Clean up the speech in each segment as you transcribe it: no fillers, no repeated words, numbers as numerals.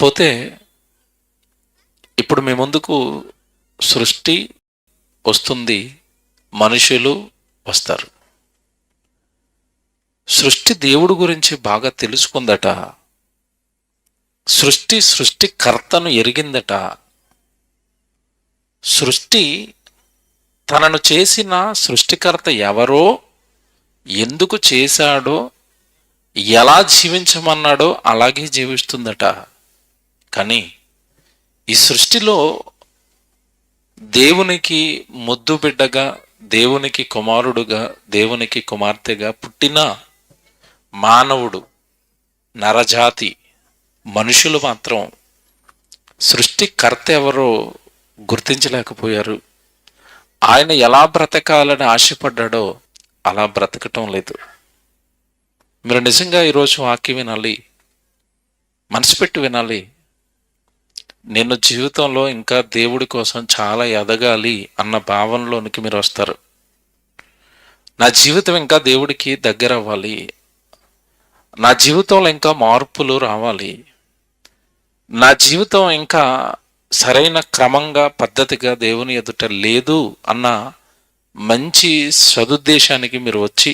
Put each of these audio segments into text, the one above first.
ఇకపోతే ఇప్పుడు మీ ముందుకు సృష్టి వస్తుంది, మనుషులు వస్తారు. సృష్టి దేవుడి గురించి బాగా తెలుసుకుందట. సృష్టికర్తను ఎరిగిందట. సృష్టి తనను చేసిన సృష్టికర్త ఎవరో, ఎందుకు చేశాడో, ఎలా జీవించమన్నాడో అలాగే జీవిస్తుందట. కానీ ఈ సృష్టిలో దేవునికి ముద్దు బిడ్డగా, దేవునికి కుమారుడుగా, దేవునికి కుమార్తెగా పుట్టిన మానవుడు, నరజాతి మనుషులు మాత్రం సృష్టికర్త ఎవరో గుర్తించలేకపోయారు. ఆయన ఎలా బ్రతకాలని ఆశపడ్డాడో అలా బ్రతకటం లేదు. మీరు నిజంగా ఈరోజు వాక్యం వినాలి, మనసు పెట్టి వినాలి. నేను జీవితంలో ఇంకా దేవుడి కోసం చాలా ఎదగాలి అన్న భావనలోనికి మీరు వస్తారు. నా జీవితం ఇంకా దేవుడికి దగ్గర అవ్వాలి, నా జీవితంలో ఇంకా మార్పులు రావాలి, నా జీవితం ఇంకా సరైన క్రమంగా పద్ధతిగా దేవుని ఎదుట లేదు అన్న మంచి సదుద్దేశానికి మీరు వచ్చి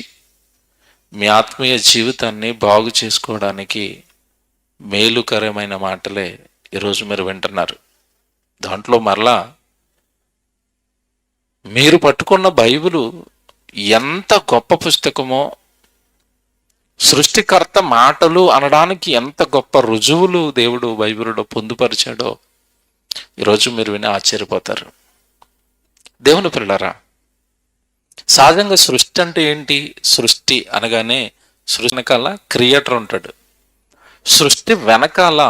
మీ ఆత్మీయ జీవితాన్ని బాగు చేసుకోవడానికి మేలుకరమైన మాటలే ఈరోజు మీరు వింటున్నారు. దాంట్లో మరలా మీరు పట్టుకున్న బైబిలు ఎంత గొప్ప పుస్తకమో, సృష్టికర్త మాటలు అనడానికి ఎంత గొప్ప రుజువులు దేవుడు బైబిలులో పొందుపరిచాడో ఈరోజు మీరు విని ఆశ్చర్యపోతారు. దేవుని పిల్లలారా, సహజంగా సృష్టి అంటే ఏంటి? సృష్టి అనగానే సృష్టి వెనకాల క్రియేటర్ ఉంటాడు, సృష్టి వెనకాల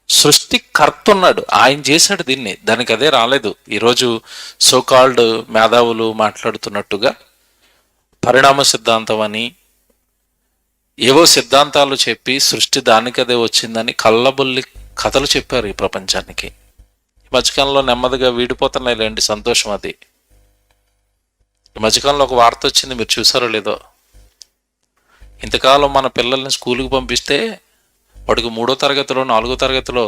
సృష్టికర్త ఉన్నాడు. ఆయన చేశాడు దీన్ని, దానికి అదే రాలేదు. ఈరోజు సోకాల్డ్ మేధావులు మాట్లాడుతున్నట్టుగా పరిణామ సిద్ధాంతం అని ఏవో సిద్ధాంతాలు చెప్పి సృష్టి దానికదే వచ్చిందని కళ్ళబొల్లి కథలు చెప్పారు ఈ ప్రపంచానికి. ఈ మధ్యకాలంలో నెమ్మదిగా వీడిపోతున్నాయి లేండి, సంతోషం. అది ఈ మధ్యకాలంలో ఒక వార్త వచ్చింది, మీరు చూసారో లేదో. ఇంతకాలం మన పిల్లల్ని స్కూల్కి పంపిస్తే వాడికి 3వ తరగతిలో 4వ తరగతిలో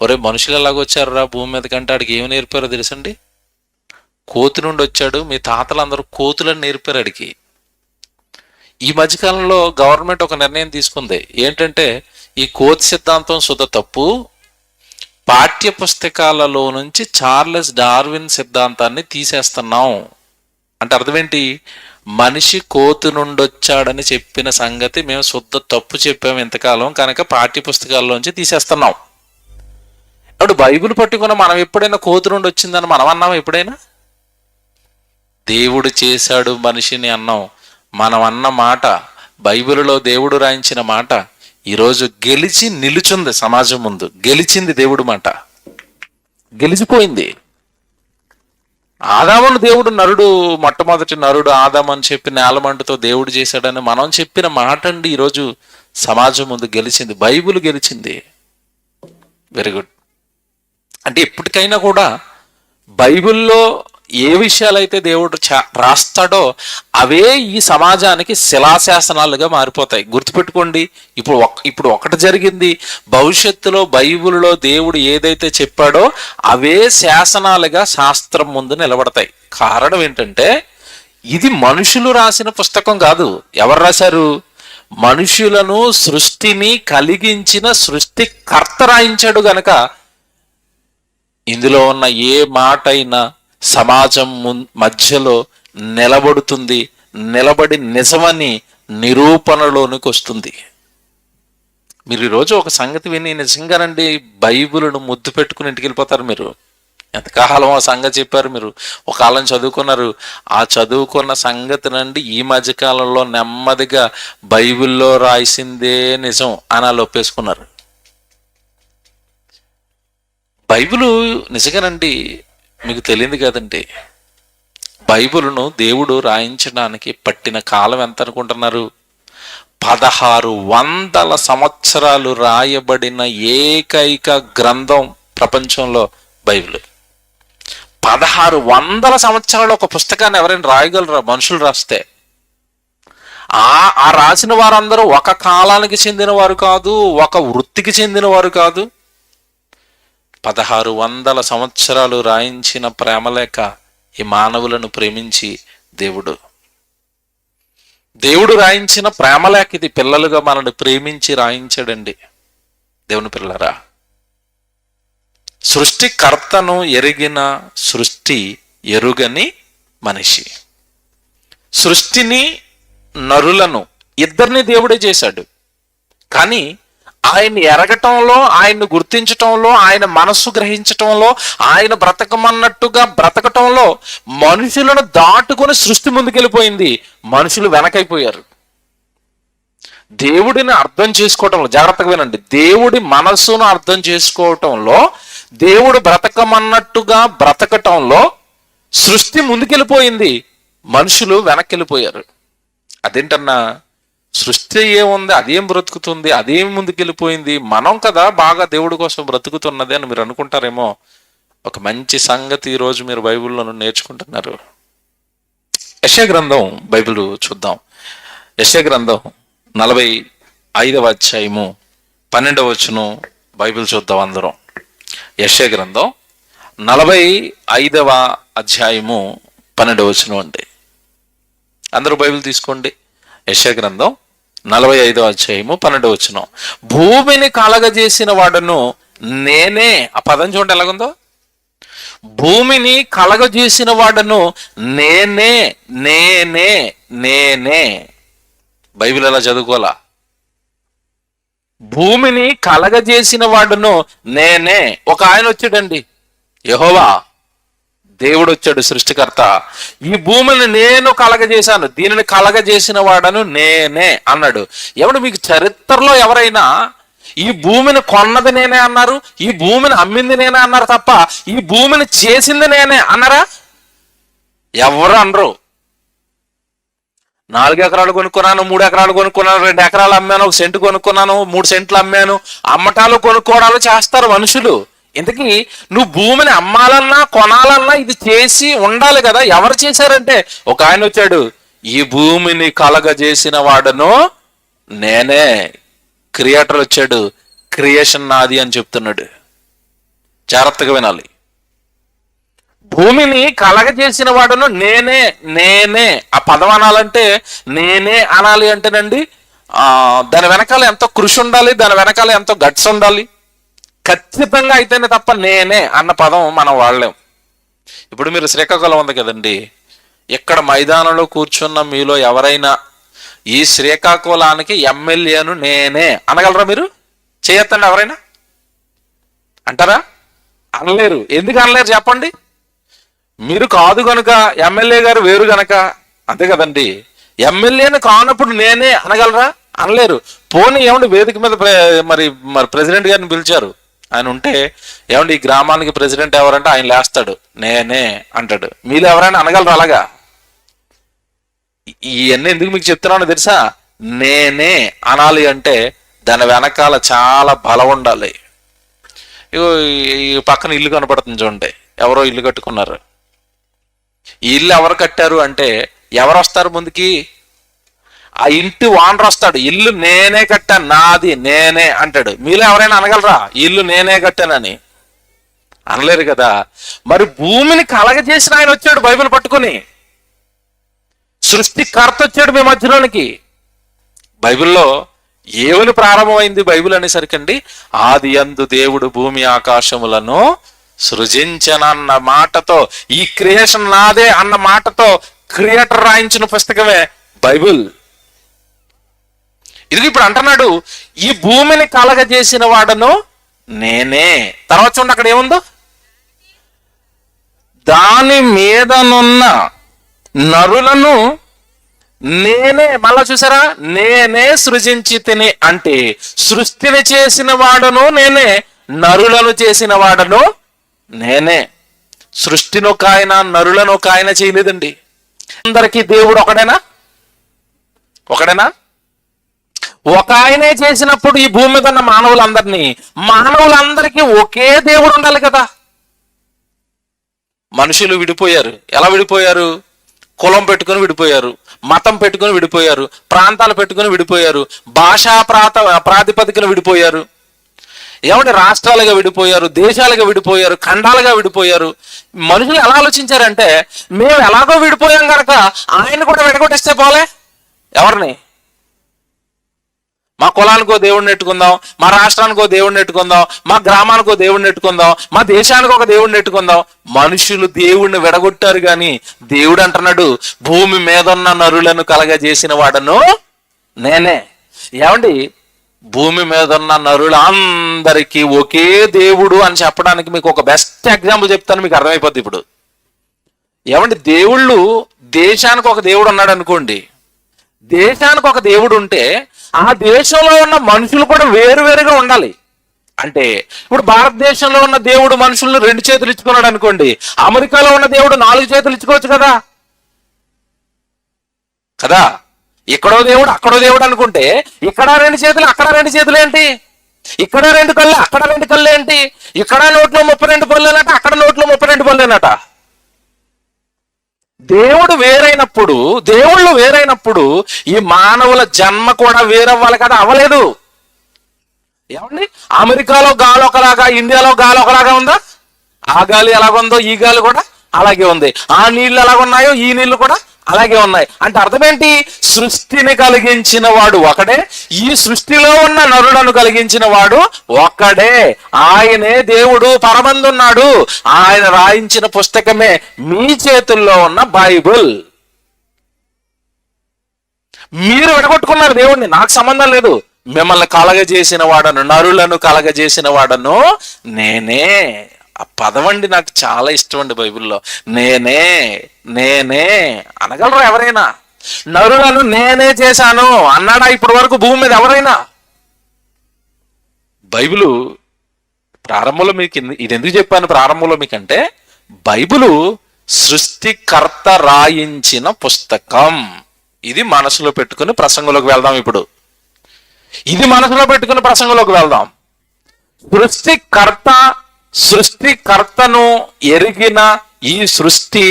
ఒరే మనుషులు ఎలాగొచ్చారురా భూమి మీద కంటే ఆడికి ఏమి నేర్పారో తెలుసండి? కోతి నుండి వచ్చాడు, మీ తాతలందరూ కోతులని నేర్పారు ఆడికి. ఈ మధ్యకాలంలో గవర్నమెంట్ ఒక నిర్ణయం తీసుకుంది. ఏంటంటే ఈ కోతి సిద్ధాంతం సుధ తప్పు, పాఠ్య పుస్తకాలలో నుంచి చార్లెస్ డార్విన్ సిద్ధాంతాన్ని తీసేస్తున్నాం. అంటే అర్థం ఏంటి? మనిషి కోతి నుండి వచ్చాడని చెప్పిన సంగతి మేము శుద్ధ తప్పు చెప్పాము ఇంతకాలం, కనుక పాఠ్య పుస్తకాల్లోంచి తీసేస్తున్నాం. ఇప్పుడు బైబిల్ పట్టుకున్న మనం ఎప్పుడైనా కోతి నుండి వచ్చిందని మనం అన్నాం? ఎప్పుడైనా దేవుడు చేశాడు మనిషిని అన్నాం. మనం అన్న మాట, బైబిల్లో దేవుడు రాయించిన మాట ఈరోజు గెలిచి నిలుచుంది సమాజం ముందు. గెలిచింది దేవుడు మాట, గెలిచిపోయింది. ఆదామును దేవుడు నరుడు, మొట్టమొదటి నరుడు ఆదాము అని చెప్పి నేలమంటతో దేవుడు చేశాడని మనం చెప్పిన మాట అండి ఈరోజు సమాజం ముందు గెలిచింది. బైబిల్ గెలిచింది. Very good. అంటే ఎప్పటికైనా కూడా బైబిల్లో ఏ విషయాలైతే దేవుడు రాస్తాడో అవే ఈ సమాజానికి శిలాశాసనాలుగా మారిపోతాయి. గుర్తుపెట్టుకోండి, ఇప్పుడు ఒకటి జరిగింది, భవిష్యత్తులో బైబిల్లో దేవుడు ఏదైతే చెప్పాడో అవే శాసనాలుగా శాస్త్రం ముందు నిలబడతాయి. కారణం ఏంటంటే ఇది మనుషులు రాసిన పుస్తకం కాదు. ఎవరు రాశారు? మనుషులను, సృష్టిని కలిగించిన సృష్టికర్త రాయించాడు. గనక ఇందులో ఉన్న ఏ మాట అయినా సమాజం మధ్యలో నిలబడుతుంది, నిలబడి నిజమని నిరూపణలోనికి వస్తుంది. మీరు ఈరోజు ఒక సంగతి విని నిజంగానండి బైబిల్ను ముద్దు పెట్టుకుని ఇంటికి వెళ్ళిపోతారు. మీరు ఎంతకాలం ఆ సంగతి చెప్పారు, మీరు ఒక కాలం చదువుకున్నారు, ఆ చదువుకున్న సంగతి నుండి ఈ మధ్యకాలంలో నెమ్మదిగా బైబిల్లో రాసిందే నిజం అని వాళ్ళు ఒప్పేసుకున్నారు. బైబిల్ నిజంగానండి మీకు తెలియదు కదండి, బైబిల్ను దేవుడు రాయించడానికి పట్టిన కాలం ఎంత అనుకుంటున్నారు? 1600 సంవత్సరాలు రాయబడిన ఏకైక గ్రంథం ప్రపంచంలో బైబిల్. 1600 సంవత్సరాలు ఒక పుస్తకాన్ని ఎవరైనా రాయగలరా? మనుషులు రాస్తే. ఆ రాసిన వారందరూ ఒక కాలానికి చెందిన వారు కాదు, ఒక వృత్తికి చెందిన వారు కాదు. 1600 సంవత్సరాలు రాయించిన ప్రేమలేఖ ఈ మానవులను ప్రేమించి దేవుడు రాయించిన ప్రేమలేఖ ఇది. పిల్లలుగా మనల్ని ప్రేమించి రాయించాడండి. దేవుని పిల్లరా, సృష్టికర్తను ఎరిగిన సృష్టి ఎరుగని మనిషి. సృష్టిని నరులను ఇద్దరిని దేవుడే చేశాడు. కానీ ఆయన్ని ఎరగటంలో, ఆయన్ని గుర్తించటంలో, ఆయన మనస్సు గ్రహించటంలో, ఆయన బ్రతకమన్నట్టుగా బ్రతకటంలో మనుషులను దాటుకుని సృష్టి ముందుకెళ్ళిపోయింది. మనుషులు వెనకైపోయారు. దేవుడిని అర్థం చేసుకోవటంలో, జాగ్రత్తగా వినండి, దేవుడి మనస్సును అర్థం చేసుకోవటంలో, దేవుడు బ్రతకమన్నట్టుగా బ్రతకటంలో సృష్టి ముందుకెళ్ళిపోయింది, మనుషులు వెనక్కి. అదేంటన్నా, సృష్టి ఏముంది, అదేం బ్రతుకుతుంది, అదేం ముందుకెళ్ళిపోయింది, మనం కదా బాగా దేవుడి కోసం బ్రతుకుతున్నది అని మీరు అనుకుంటారేమో. ఒక మంచి సంగతి ఈరోజు మీరు బైబిల్లో నేర్చుకుంటున్నారు. యెషయా గ్రంథం బైబిల్ చూద్దాం. యెషయా గ్రంథం 45వ అధ్యాయము 12వ వచనం బైబిల్ చూద్దాం అందరం. యెషయా గ్రంథం 45వ అధ్యాయము 12వ వచనం అండి. అందరూ బైబిల్ తీసుకోండి. యెషయా గ్రంథం 45వ అధ్యాయము 12వ వచనం. భూమిని కలగజేసిన వాడును నేనే. ఆ పదం చూడండి ఎలాగుందో. భూమిని కలగజేసిన వాడును నేనే, నేనే, నేనే. బైబిల్ ఎలా చదువుకోవాలా? భూమిని కలగజేసిన వాడును నేనే. ఒక ఆయన వచ్చాడండి, యెహోవా దేవుడు వచ్చాడు, సృష్టికర్త. ఈ భూమిని నేను కలగజేశాను, దీనిని కలగజేసిన వాడను నేనే అన్నాడు. ఎవడు మీకు చరిత్రలో ఎవరైనా ఈ భూమిని కొన్నది నేనే అన్నారు, ఈ భూమిని అమ్మింది నేనే అన్నారు తప్ప ఈ భూమిని చేసింది నేనే అన్నారా? ఎవరు అనరు. 4 ఎకరాలు కొనుక్కున్నాను, 3 ఎకరాలు కొనుక్కున్నాను, 2 ఎకరాలు అమ్మాను, 1 సెంటు కొనుక్కున్నాను, 3 సెంట్లు అమ్మాను. అమ్మటాలు కొనుక్కోవడాలు చేస్తారు మనుషులు. ఇంతకీ నువ్వు భూమిని అమ్మాలన్నా కొనాలన్నా ఇది చేసి ఉండాలి కదా. ఎవరు చేశారంటే ఒక ఆయన వచ్చాడు, ఈ భూమిని కలగజేసిన వాడను నేనే. క్రియేటర్ వచ్చాడు, క్రియేషన్ నాది అని చెప్తున్నాడు. జాగ్రత్తగా వినాలి. భూమిని కలగజేసిన వాడును నేనే, నేనే. ఆ పదం అనాలంటే, నేనే అనాలి అంటేనండి దాని వెనకాల ఎంతో కృషి ఉండాలి, దాని వెనకాల ఎంతో గట్స్ ఉండాలి. ఖచ్చితంగా అయితేనే తప్ప నేనే అన్న పదం మనం వాడలేం. ఇప్పుడు మీరు శ్రీకాకుళం ఉంది కదండి, ఇక్కడ మైదానంలో కూర్చున్న మీలో ఎవరైనా ఈ శ్రీకాకుళానికి ఎమ్మెల్యేను నేనే అనగలరా? మీరు చేయొద్దండి. ఎవరైనా అంటారా? అనలేరు. ఎందుకు అనలేరు చెప్పండి? మీరు కాదు కనుక, ఎమ్మెల్యే గారు వేరు గనక. అంతే కదండి. ఎమ్మెల్యేని కానప్పుడు నేనే అనగలరా? అనలేరు. పోనీ ఏమండి వేదిక మీద మరి ప్రెసిడెంట్ గారిని పిలిచారు, ఆయన ఉంటే ఏమండి ఈ గ్రామానికి ప్రెసిడెంట్ ఎవరంటే ఆయన లేస్తాడు, నేనే అంటాడు. మీరు ఎవరైనా అనగలరు అలాగా? ఇవన్నీ ఎందుకు మీకు చెప్తున్నానో తెలుసా? నేనే అనాలి అంటే దాని వెనకాల చాలా బలం ఉండాలి. ఈ పక్కన ఇల్లు కనపడుతుంది చూడండి, ఎవరో ఇల్లు కట్టుకున్నారు. ఈ ఇల్లు ఎవరు కట్టారు అంటే ఎవరు వస్తారు ముందుకి? ఆ ఇంటి ఓనర్ వస్తాడు, ఇల్లు నేనే కట్టాను, నాది, నేనే అంటాడు. మీలో ఎవరైనా అనగలరా ఇల్లు నేనే కట్టానని? అనలేరు కదా. మరి భూమిని కలగజేసిన ఆయన వచ్చాడు బైబిల్ పట్టుకుని. సృష్టికర్త వచ్చాడు మీ మధ్యలోనికి. బైబిల్లో ఏవని ప్రారంభమైంది బైబిల్ అనేసరికండి, ఆది యందు దేవుడు భూమి ఆకాశములను సృజించనన్న మాటతో, ఈ క్రియేషన్ నాదే అన్న మాటతో క్రియేటర్ రాయించిన పుస్తకమే బైబిల్. ఇది ఇప్పుడు అంటున్నాడు, ఈ భూమిని కలగజేసిన వాడను నేనే. తర్వాత చూడండి అక్కడ ఏముందో, దాని మీదనున్న నరులను నేనే. మళ్ళా చూసారా, నేనే సృజించి తిని అంటే సృష్టిని చేసిన వాడను నేనే, నరులను చేసిన వాడను నేనే. సృష్టిని ఒక ఆయన, నరులను ఒక ఆయన చేయలేదండి. అందరికీ దేవుడు ఒకడేనా? ఒకడేనా? ఒక ఆయనే చేసినప్పుడు ఈ భూమి మీద ఉన్న మానవులందరికీ ఒకే దేవుడు ఉండాలి కదా. మనుషులు విడిపోయారు. ఎలా విడిపోయారు? కులం పెట్టుకుని విడిపోయారు, మతం పెట్టుకుని విడిపోయారు, ప్రాంతాలు పెట్టుకుని విడిపోయారు, భాషా ప్రాతిపదికన విడిపోయారు. ఏమంటే రాష్ట్రాలుగా విడిపోయారు, దేశాలుగా విడిపోయారు, ఖండాలుగా విడిపోయారు. మనుషులు ఎలా ఆలోచించారంటే, మేము ఎలాగో విడిపోయాం కనుక ఆయన కూడా విడగొట్టేస్తే పోలే. ఎవరిని? మా కులానికో దేవుడిని ఎట్టుకుందాం, మా రాష్ట్రానికో దేవుడిని ఎట్టుకుందాం, మా గ్రామానికో దేవుడిని ఎట్టుకుందాం, మా దేశానికి ఒక దేవుడిని ఎట్టుకుందాం. మనుషులు దేవుణ్ణి విడగొట్టారు కానీ దేవుడు అంటున్నాడు, భూమి మీద ఉన్న నరులను కలగజేసిన వాడను నేనే. ఏమండి, భూమి మీద ఉన్న నరులందరికీ ఒకే దేవుడు అని చెప్పడానికి మీకు ఒక బెస్ట్ ఎగ్జాంపుల్ చెప్తాను, మీకు అర్థమైపోద్ది ఇప్పుడు. ఏమండి, దేవుళ్ళు దేశానికి ఒక దేవుడు ఉన్నాడు అనుకోండి. దేశానికి ఒక దేవుడు ఉంటే ఆ దేశంలో ఉన్న మనుషులు కూడా వేరువేరుగా ఉండాలి. అంటే ఇప్పుడు భారతదేశంలో ఉన్న దేవుడు మనుషులను 2 చేతులు ఇచ్చుకున్నాడు అనుకోండి, అమెరికాలో ఉన్న దేవుడు 4 చేతులు ఇచ్చుకోవచ్చు కదా. కదా, ఇక్కడో దేవుడు అక్కడో దేవుడు అనుకుంటే ఇక్కడ 2 చేతులు అక్కడ 2 చేతులు ఏంటి? ఇక్కడ 2 కళ్ళు అక్కడ 2 కళ్ళు ఏంటి? ఇక్కడ నోట్లో 32 పళ్ళేనట, అక్కడ నోట్లో 32 పళ్ళేనట. దేవుడు వేరైనప్పుడు, దేవుళ్ళు వేరైనప్పుడు ఈ మానవుల జన్మ కూడా వేరవ్వాలి కదా, అవ్వలేదు. ఏమండి, అమెరికాలో గాలి ఒకలాగా, ఇండియాలో గాలి ఒకలాగా ఉందా? ఆ గాలి ఎలాగుందో ఈ గాలి కూడా అలాగే ఉంది. ఆ నీళ్లు ఎలాగున్నాయో ఈ నీళ్లు కూడా అలాగే ఉన్నాయి. అంటే అర్థం ఏంటి? సృష్టిని కలిగించిన వాడు ఒకడే, ఈ సృష్టిలో ఉన్న నరులను కలిగించిన వాడు ఒక్కడే. ఆయనే దేవుడు, పరమందున్నాడు. ఆయన రాయించిన పుస్తకమే మీ చేతుల్లో ఉన్న బైబుల్. మీరు విడగొట్టుకున్నారు దేవుడిని, నాకు సంబంధం లేదు. మిమ్మల్ని కలగజేసిన వాడను, నరులను కలగజేసిన వాడను నేనే. ఆ పదమండి నాకు చాలా ఇష్టం అండి. బైబిల్లో నేనే నేనే అనగలరా ఎవరైనా? నరులను నేనే చేశాను అన్నాడా ఇప్పటి వరకు భూమి మీద ఎవరైనా? బైబిలు ప్రారంభంలో మీకు ఇది ఎందుకు చెప్పాను ప్రారంభంలో మీకంటే, బైబిలు సృష్టికర్త రాయించిన పుస్తకం. ఇది మనసులో పెట్టుకుని ప్రసంగంలోకి వెళ్దాం. ఇప్పుడు ఇది మనసులో పెట్టుకుని ప్రసంగంలోకి వెళ్దాం. సృష్టికర్తను ఎరిగిన ఈ సృష్టి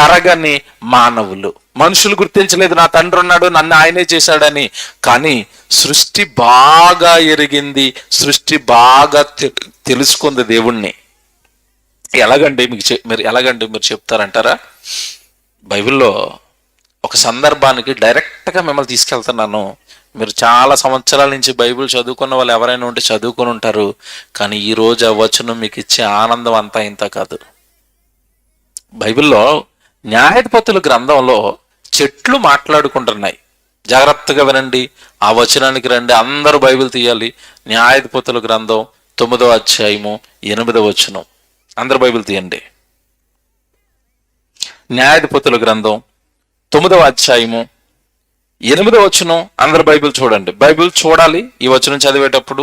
ఎరగని మానవులు, మనుషులు గుర్తించలేదు నా తండ్రి ఉన్నాడు, నన్ను ఆయనే చేశాడని. కానీ సృష్టి బాగా ఎరిగింది, సృష్టి బాగా తెలుసుకుంది దేవుణ్ణి. ఎలాగండి మీరు చెప్తారంటారా? బైబిల్లో ఒక సందర్భానికి డైరెక్ట్గా మిమ్మల్ని తీసుకెళ్తున్నాను. మీరు చాలా సంవత్సరాల నుంచి బైబిల్ చదువుకున్న వాళ్ళు ఎవరైనా ఉంటే చదువుకొని ఉంటారు. కానీ ఈరోజు ఆ వచనం మీకు ఇచ్చే ఆనందం అంతా ఇంత కాదు. బైబిల్లో న్యాయాధిపతుల గ్రంథంలో చెట్లు మాట్లాడుకుంటున్నాయి. జాగ్రత్తగా వినండి, ఆ వచనానికి రండి, అందరూ బైబిల్ తీయాలి. న్యాయాధిపతుల గ్రంథం 9వ అధ్యాయము 8వ వచనం. అందరూ బైబిల్ తీయండి. న్యాయాధిపతుల గ్రంథం 9వ అధ్యాయము 8వ వచనం. అందరు బైబిల్ చూడండి, బైబిల్ చూడాలి ఈ వచనం చదివేటప్పుడు.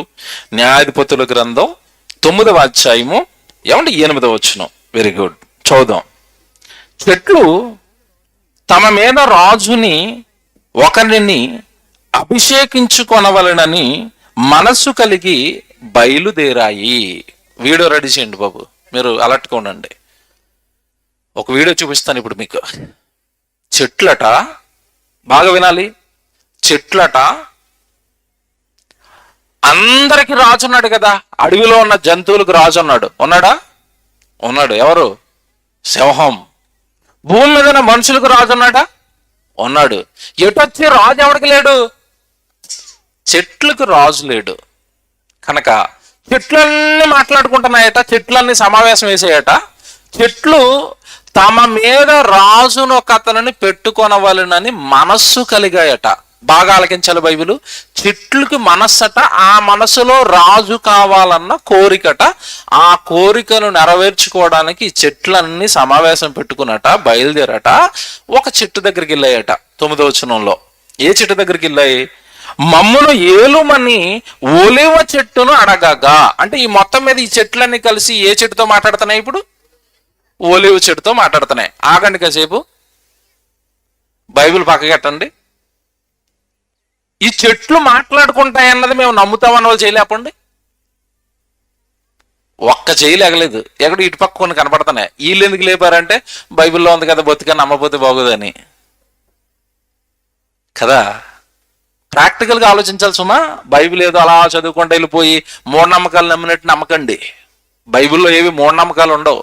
న్యాయాధిపతుల గ్రంథం 9వ అధ్యాయము 8వ వచనం. వెరీ గుడ్, చూద్దాం. చెట్లు తమ మీద రాజుని ఒకరిని అభిషేకించుకొనవలనని మనస్సు కలిగి బయలుదేరాయి. వీడియో రెడీ చేయండి బాబు, మీరు అలర్ట్గా ఉండండి. ఒక వీడియో చూపిస్తాను ఇప్పుడు మీకు. చెట్లట, బాగా వినాలి, చెట్లట అందరికి రాజు ఉన్నాడు కదా. అడవిలో ఉన్న జంతువులకు రాజు ఉన్నాడా? ఉన్నాడు. ఎవరు? సింహం. భూమి మీద ఉన్న మనుషులకు రాజు ఉన్నాడు. ఎటొచ్చి రాజు ఎవరికి లేడు? చెట్లకు రాజు లేడు. కనుక చెట్లన్నీ మాట్లాడుకుంటున్నాయట, చెట్లన్నీ సమావేశం వేసాయట. చెట్లు తమ మీద రాజును ఒక అతనిని పెట్టుకొనవలనని మనస్సు కలిగాయట. బాగా ఆలకించాలి బైబిలు. చెట్లుకి మనస్సట, ఆ మనసులో రాజు కావాలన్న కోరికట. ఆ కోరికను నెరవేర్చుకోవడానికి చెట్లన్నీ సమావేశం పెట్టుకున్నట, బయలుదేరట. ఒక చెట్టు దగ్గరికి వెళ్ళాయట 9వ వచనంలో. ఏ చెట్టు దగ్గరికి వెళ్ళాయి? మమ్మును ఏలుమని ఒలివ చెట్టును అడగగా. అంటే ఈ మొత్తం మీద ఈ చెట్లన్నీ కలిసి ఏ చెట్టుతో మాట్లాడుతున్నాయి? ఇప్పుడు ఒలివ చెట్టుతో మాట్లాడుతున్నాయి. ఆగండి కాసేపు, బైబిల్ పక్కకెట్టండి. ఈ చెట్లు మాట్లాడుకుంటాయన్నది మేము నమ్ముతామన్న వాళ్ళు చేయలేపండి. ఒక్క చేయి లేగలేదు. ఎక్కడ ఇటు పక్క కొన్ని కనపడుతున్నాయి. వీళ్ళు ఎందుకు లేపారంటే బైబిల్లో ఉంది కదా, బొత్తిగా నమ్మపోతే బాగోదని కదా. ప్రాక్టికల్గా ఆలోచించాలి సుమా. బైబిల్ ఏదో అలా చదువుకుంటూ వెళ్ళిపోయి మూఢనమ్మకాలు నమ్మినట్టు నమ్మకండి. బైబిల్లో ఏవి మూఢనమ్మకాలు ఉండవు.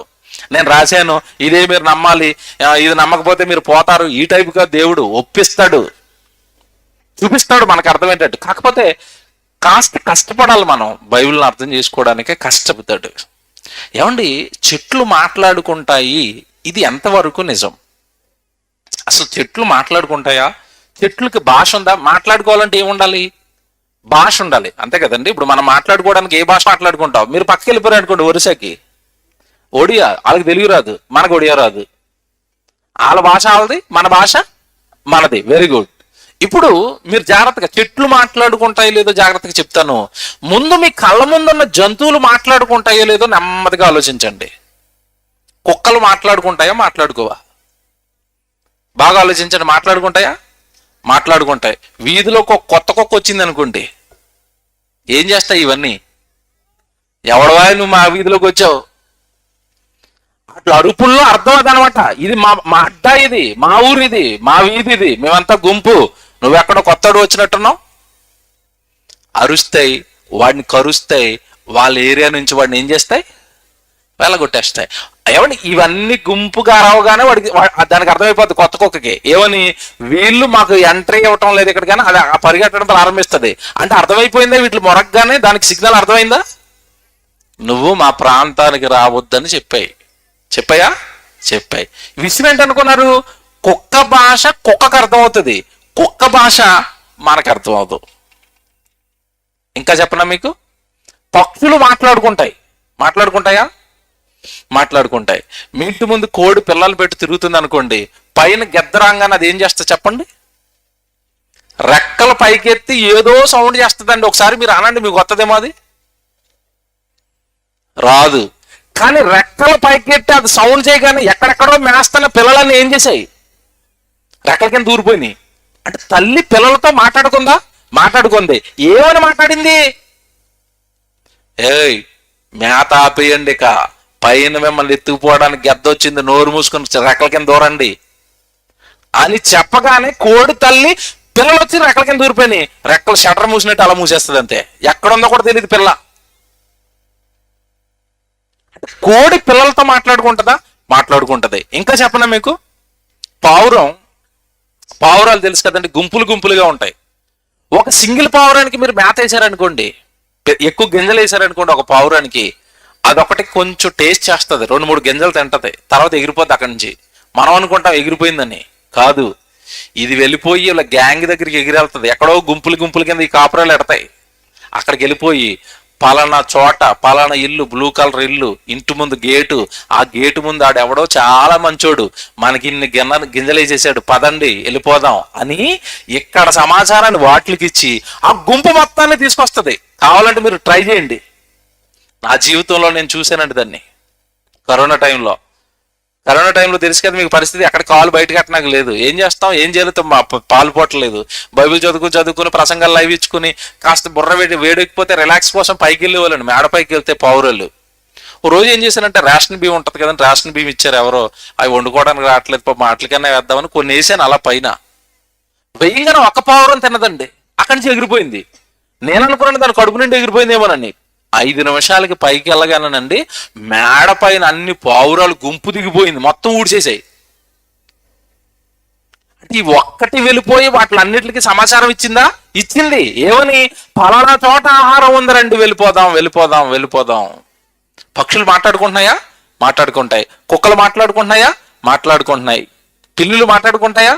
నేను రాశాను ఇదే మీరు నమ్మాలి, ఇది నమ్మకపోతే మీరు పోతారు, ఈ టైపుగా దేవుడు ఒప్పిస్తాడు, చూపిస్తాడు మనకు అర్థమయ్యేటట్టు. కాకపోతే కాస్త కష్టపడాలి మనం బైబిల్ని అర్థం చేసుకోవడానికే కష్టపడతాడు. ఏమండి, చెట్లు మాట్లాడుకుంటాయి, ఇది ఎంతవరకు నిజం? అసలు చెట్లు మాట్లాడుకుంటాయా? చెట్లకి భాష ఉందా? మాట్లాడుకోవాలంటే ఏముండాలి? భాష ఉండాలి, అంతే కదండి. ఇప్పుడు మనం మాట్లాడుకోవడానికి ఏ భాష మాట్లాడుకుంటాం? మీరు పక్కకి వెళ్ళిపోయారు అనుకోండి ఒరిస్సాకి, ఒడియా, వాళ్ళకి తెలుగు రాదు, మనకు ఒడియా రాదు. వాళ్ళ భాష వాళ్ళది, మన భాష మనది. Very good. ఇప్పుడు మీరు జాగ్రత్తగా చెట్లు మాట్లాడుకుంటాయో లేదో జాగ్రత్తగా చెప్తాను. ముందు మీ కళ్ళ ముందున్న జంతువులు మాట్లాడుకుంటాయో లేదో నెమ్మదిగా ఆలోచించండి. కుక్కలు మాట్లాడుకుంటాయా, మాట్లాడుకోవా? బాగా ఆలోచించండి. మాట్లాడుకుంటాయా? మాట్లాడుకుంటాయి. వీధిలో ఒక కొత్త కుక్క వచ్చింది అనుకోండి, ఏం చేస్తాయి ఇవన్నీ? ఎవడవా నువ్వు మా వీధిలోకి వచ్చావు? అట్లా అరుపుల్లో అర్థం అదనమాట. ఇది మా అడ్డా, ఇది మా ఊరు, ఇది మా వీధి, ఇది మేమంతా గుంపు, నువ్వెక్కడో కొత్తడు వచ్చినట్టున్నావు. అరుస్తాయి, వాడిని కరుస్తాయి, వాళ్ళ ఏరియా నుంచి వాడిని ఏం చేస్తాయి? వెళ్ళగొట్టేస్తాయి. ఏమని ఇవన్నీ గుంపుగా రావగానే వాడికి దానికి అర్థమైపోద్ది కొత్త కుక్కకి. ఏమని? వీళ్ళు మాకు ఎంట్రీ ఇవ్వటం లేదు ఇక్కడ, కానీ అది పరిగెట్టడం ప్రారంభిస్తుంది. అంటే అర్థమైపోయిందా? వీటిని మొరగగానే దానికి సిగ్నల్ అర్థమైందా? నువ్వు మా ప్రాంతానికి రావద్దని చెప్పాయా? విషయం ఏంటనుకున్నారు? కుక్క భాష కుక్కకు అర్థమవుతుంది, కుక్క భాష మనకు అర్థమవుతుంది. ఇంకా చెప్పనా మీకు? పక్షులు మాట్లాడుకుంటాయా? మాట్లాడుకుంటాయి. మీ ఇంటి ముందు కోడి పిల్లలు పెట్టి తిరుగుతుంది అనుకోండి, పైన గెద్దరాంగానే అది ఏం చేస్తా చెప్పండి? రెక్కల పైకెత్తి ఏదో సౌండ్ చేస్తుందండి. ఒకసారి మీరు అనండి, మీకు వస్తుందేమో. అది రాదు. కానీ రెక్కల పైకెత్తి అది సౌండ్ చేయగానే ఎక్కడెక్కడో మేస్తున్న పిల్లలన్నీ ఏం చేశాయి? రెక్కల కింద దూరిపోయినాయి. అంటే తల్లి పిల్లలతో మాట్లాడుకుంది. ఏమని మాట్లాడింది? ఏయ్, మేత ఆపేయండి, ఇక పైన మిమ్మల్ని ఎత్తుకుపోవడానికి గెద్దొచ్చింది, నోరు మూసుకుని రెక్కల కింద దూరండి అని చెప్పగానే కోడి తల్లి పిల్లలు వచ్చి రెక్కల కింద దూరిపోయినాయి. రెక్కలు షటర్ మూసినట్టు అలా మూసేస్తుంది అంతే. ఎక్కడుందో కూడా తెలియదు పిల్ల. కోడి పిల్లలతో మాట్లాడుకుంటది. ఇంకా చెప్పనా మీకు? పావురాలు తెలుసు కదండి, గుంపులుగా ఉంటాయి. ఒక సింగిల్ పావురానికి మీరు మేత వేసారనుకోండి, ఎక్కువ గింజలు వేసారనుకోండి ఒక పావురానికి, అదొకటి కొంచెం టేస్ట్ చేస్తుంది, 2-3 గింజలు తింటది, తర్వాత ఎగిరిపోద్ది అక్కడి నుంచి. మనం అనుకుంటాం ఎగిరిపోయిందని. కాదు, ఇది వెళ్ళిపోయి ఇలా గ్యాంగ్ దగ్గరికి ఎగిరెళ్తుంది. ఎక్కడో గుంపులు కింద ఈ కాపురాలు ఎడతాయి. అక్కడికి వెళ్ళిపోయి పలానా చోట పలానా ఇల్లు, బ్లూ కలర్ ఇల్లు, ఇంటి ముందు గేటు, ఆ గేటు ముందు ఆడెవడో చాలా మంచోడు, మనకి ఇన్ని గింజలు వేసేసాడు, పదండి వెళ్ళిపోదాం అని ఇక్కడ సమాచారాన్ని వాటికి ఇచ్చి ఆ గుంపు మొత్తాన్ని తీసుకొస్తుంది. కావాలంటే మీరు ట్రై చేయండి. నా జీవితంలో నేను చూశానండి దాన్ని. కరోనా టైంలో తెలుసు కదా మీకు పరిస్థితి. అక్కడ కాలు బయట కట్టడానికి లేదు. ఏం చేస్తాం? ఏం చేయలేదు, పాలు పోవట్లేదు. బైబిల్ చదువుకుని ప్రసంగాలు లైవ్ ఇచ్చుకుని కాస్త బుర్ర వేడెక్కిపోతే రిలాక్స్ కోసం పైకి వెళ్ళేవాళ్ళండి. మేడ పైకి వెళ్తే పావురాలు. ఓ రోజు ఏం చేశానంటే, రేషన్ బియ్యం ఉంటుంది కదండి, రేషన్ బియ్యం ఇచ్చారు ఎవరో, అవి వండుకోవడానికి రావట్లేదు, పాపం వాటికన్నా వేద్దామని కొన్ని వేసాను అలా పైన. వెయ్యంగానే ఒక పావురం తిన్నదండి, అక్కడి నుంచి ఎగిరిపోయింది. నేను అనుకున్నాను దాని కడుపు నుండి ఎగిరిపోయిందేమోనని. 5 నిమిషాలకి పైకి వెళ్ళగానండి, మేడ పైన అన్ని పావురాలు గుంపు దిగిపోయింది, మొత్తం ఊడ్చేసాయి. అంటే ఈ ఒక్కటి వెళ్ళిపోయి వాటిలన్నిటికీ సమాచారం ఇచ్చింది. ఏమని? పలానా చోట ఆహారం ఉందరండి, వెళ్ళిపోదాం. పక్షులు మాట్లాడుకుంటాయి. కుక్కలు మాట్లాడుకుంటున్నాయి. పిల్లులు మాట్లాడుకుంటాయి.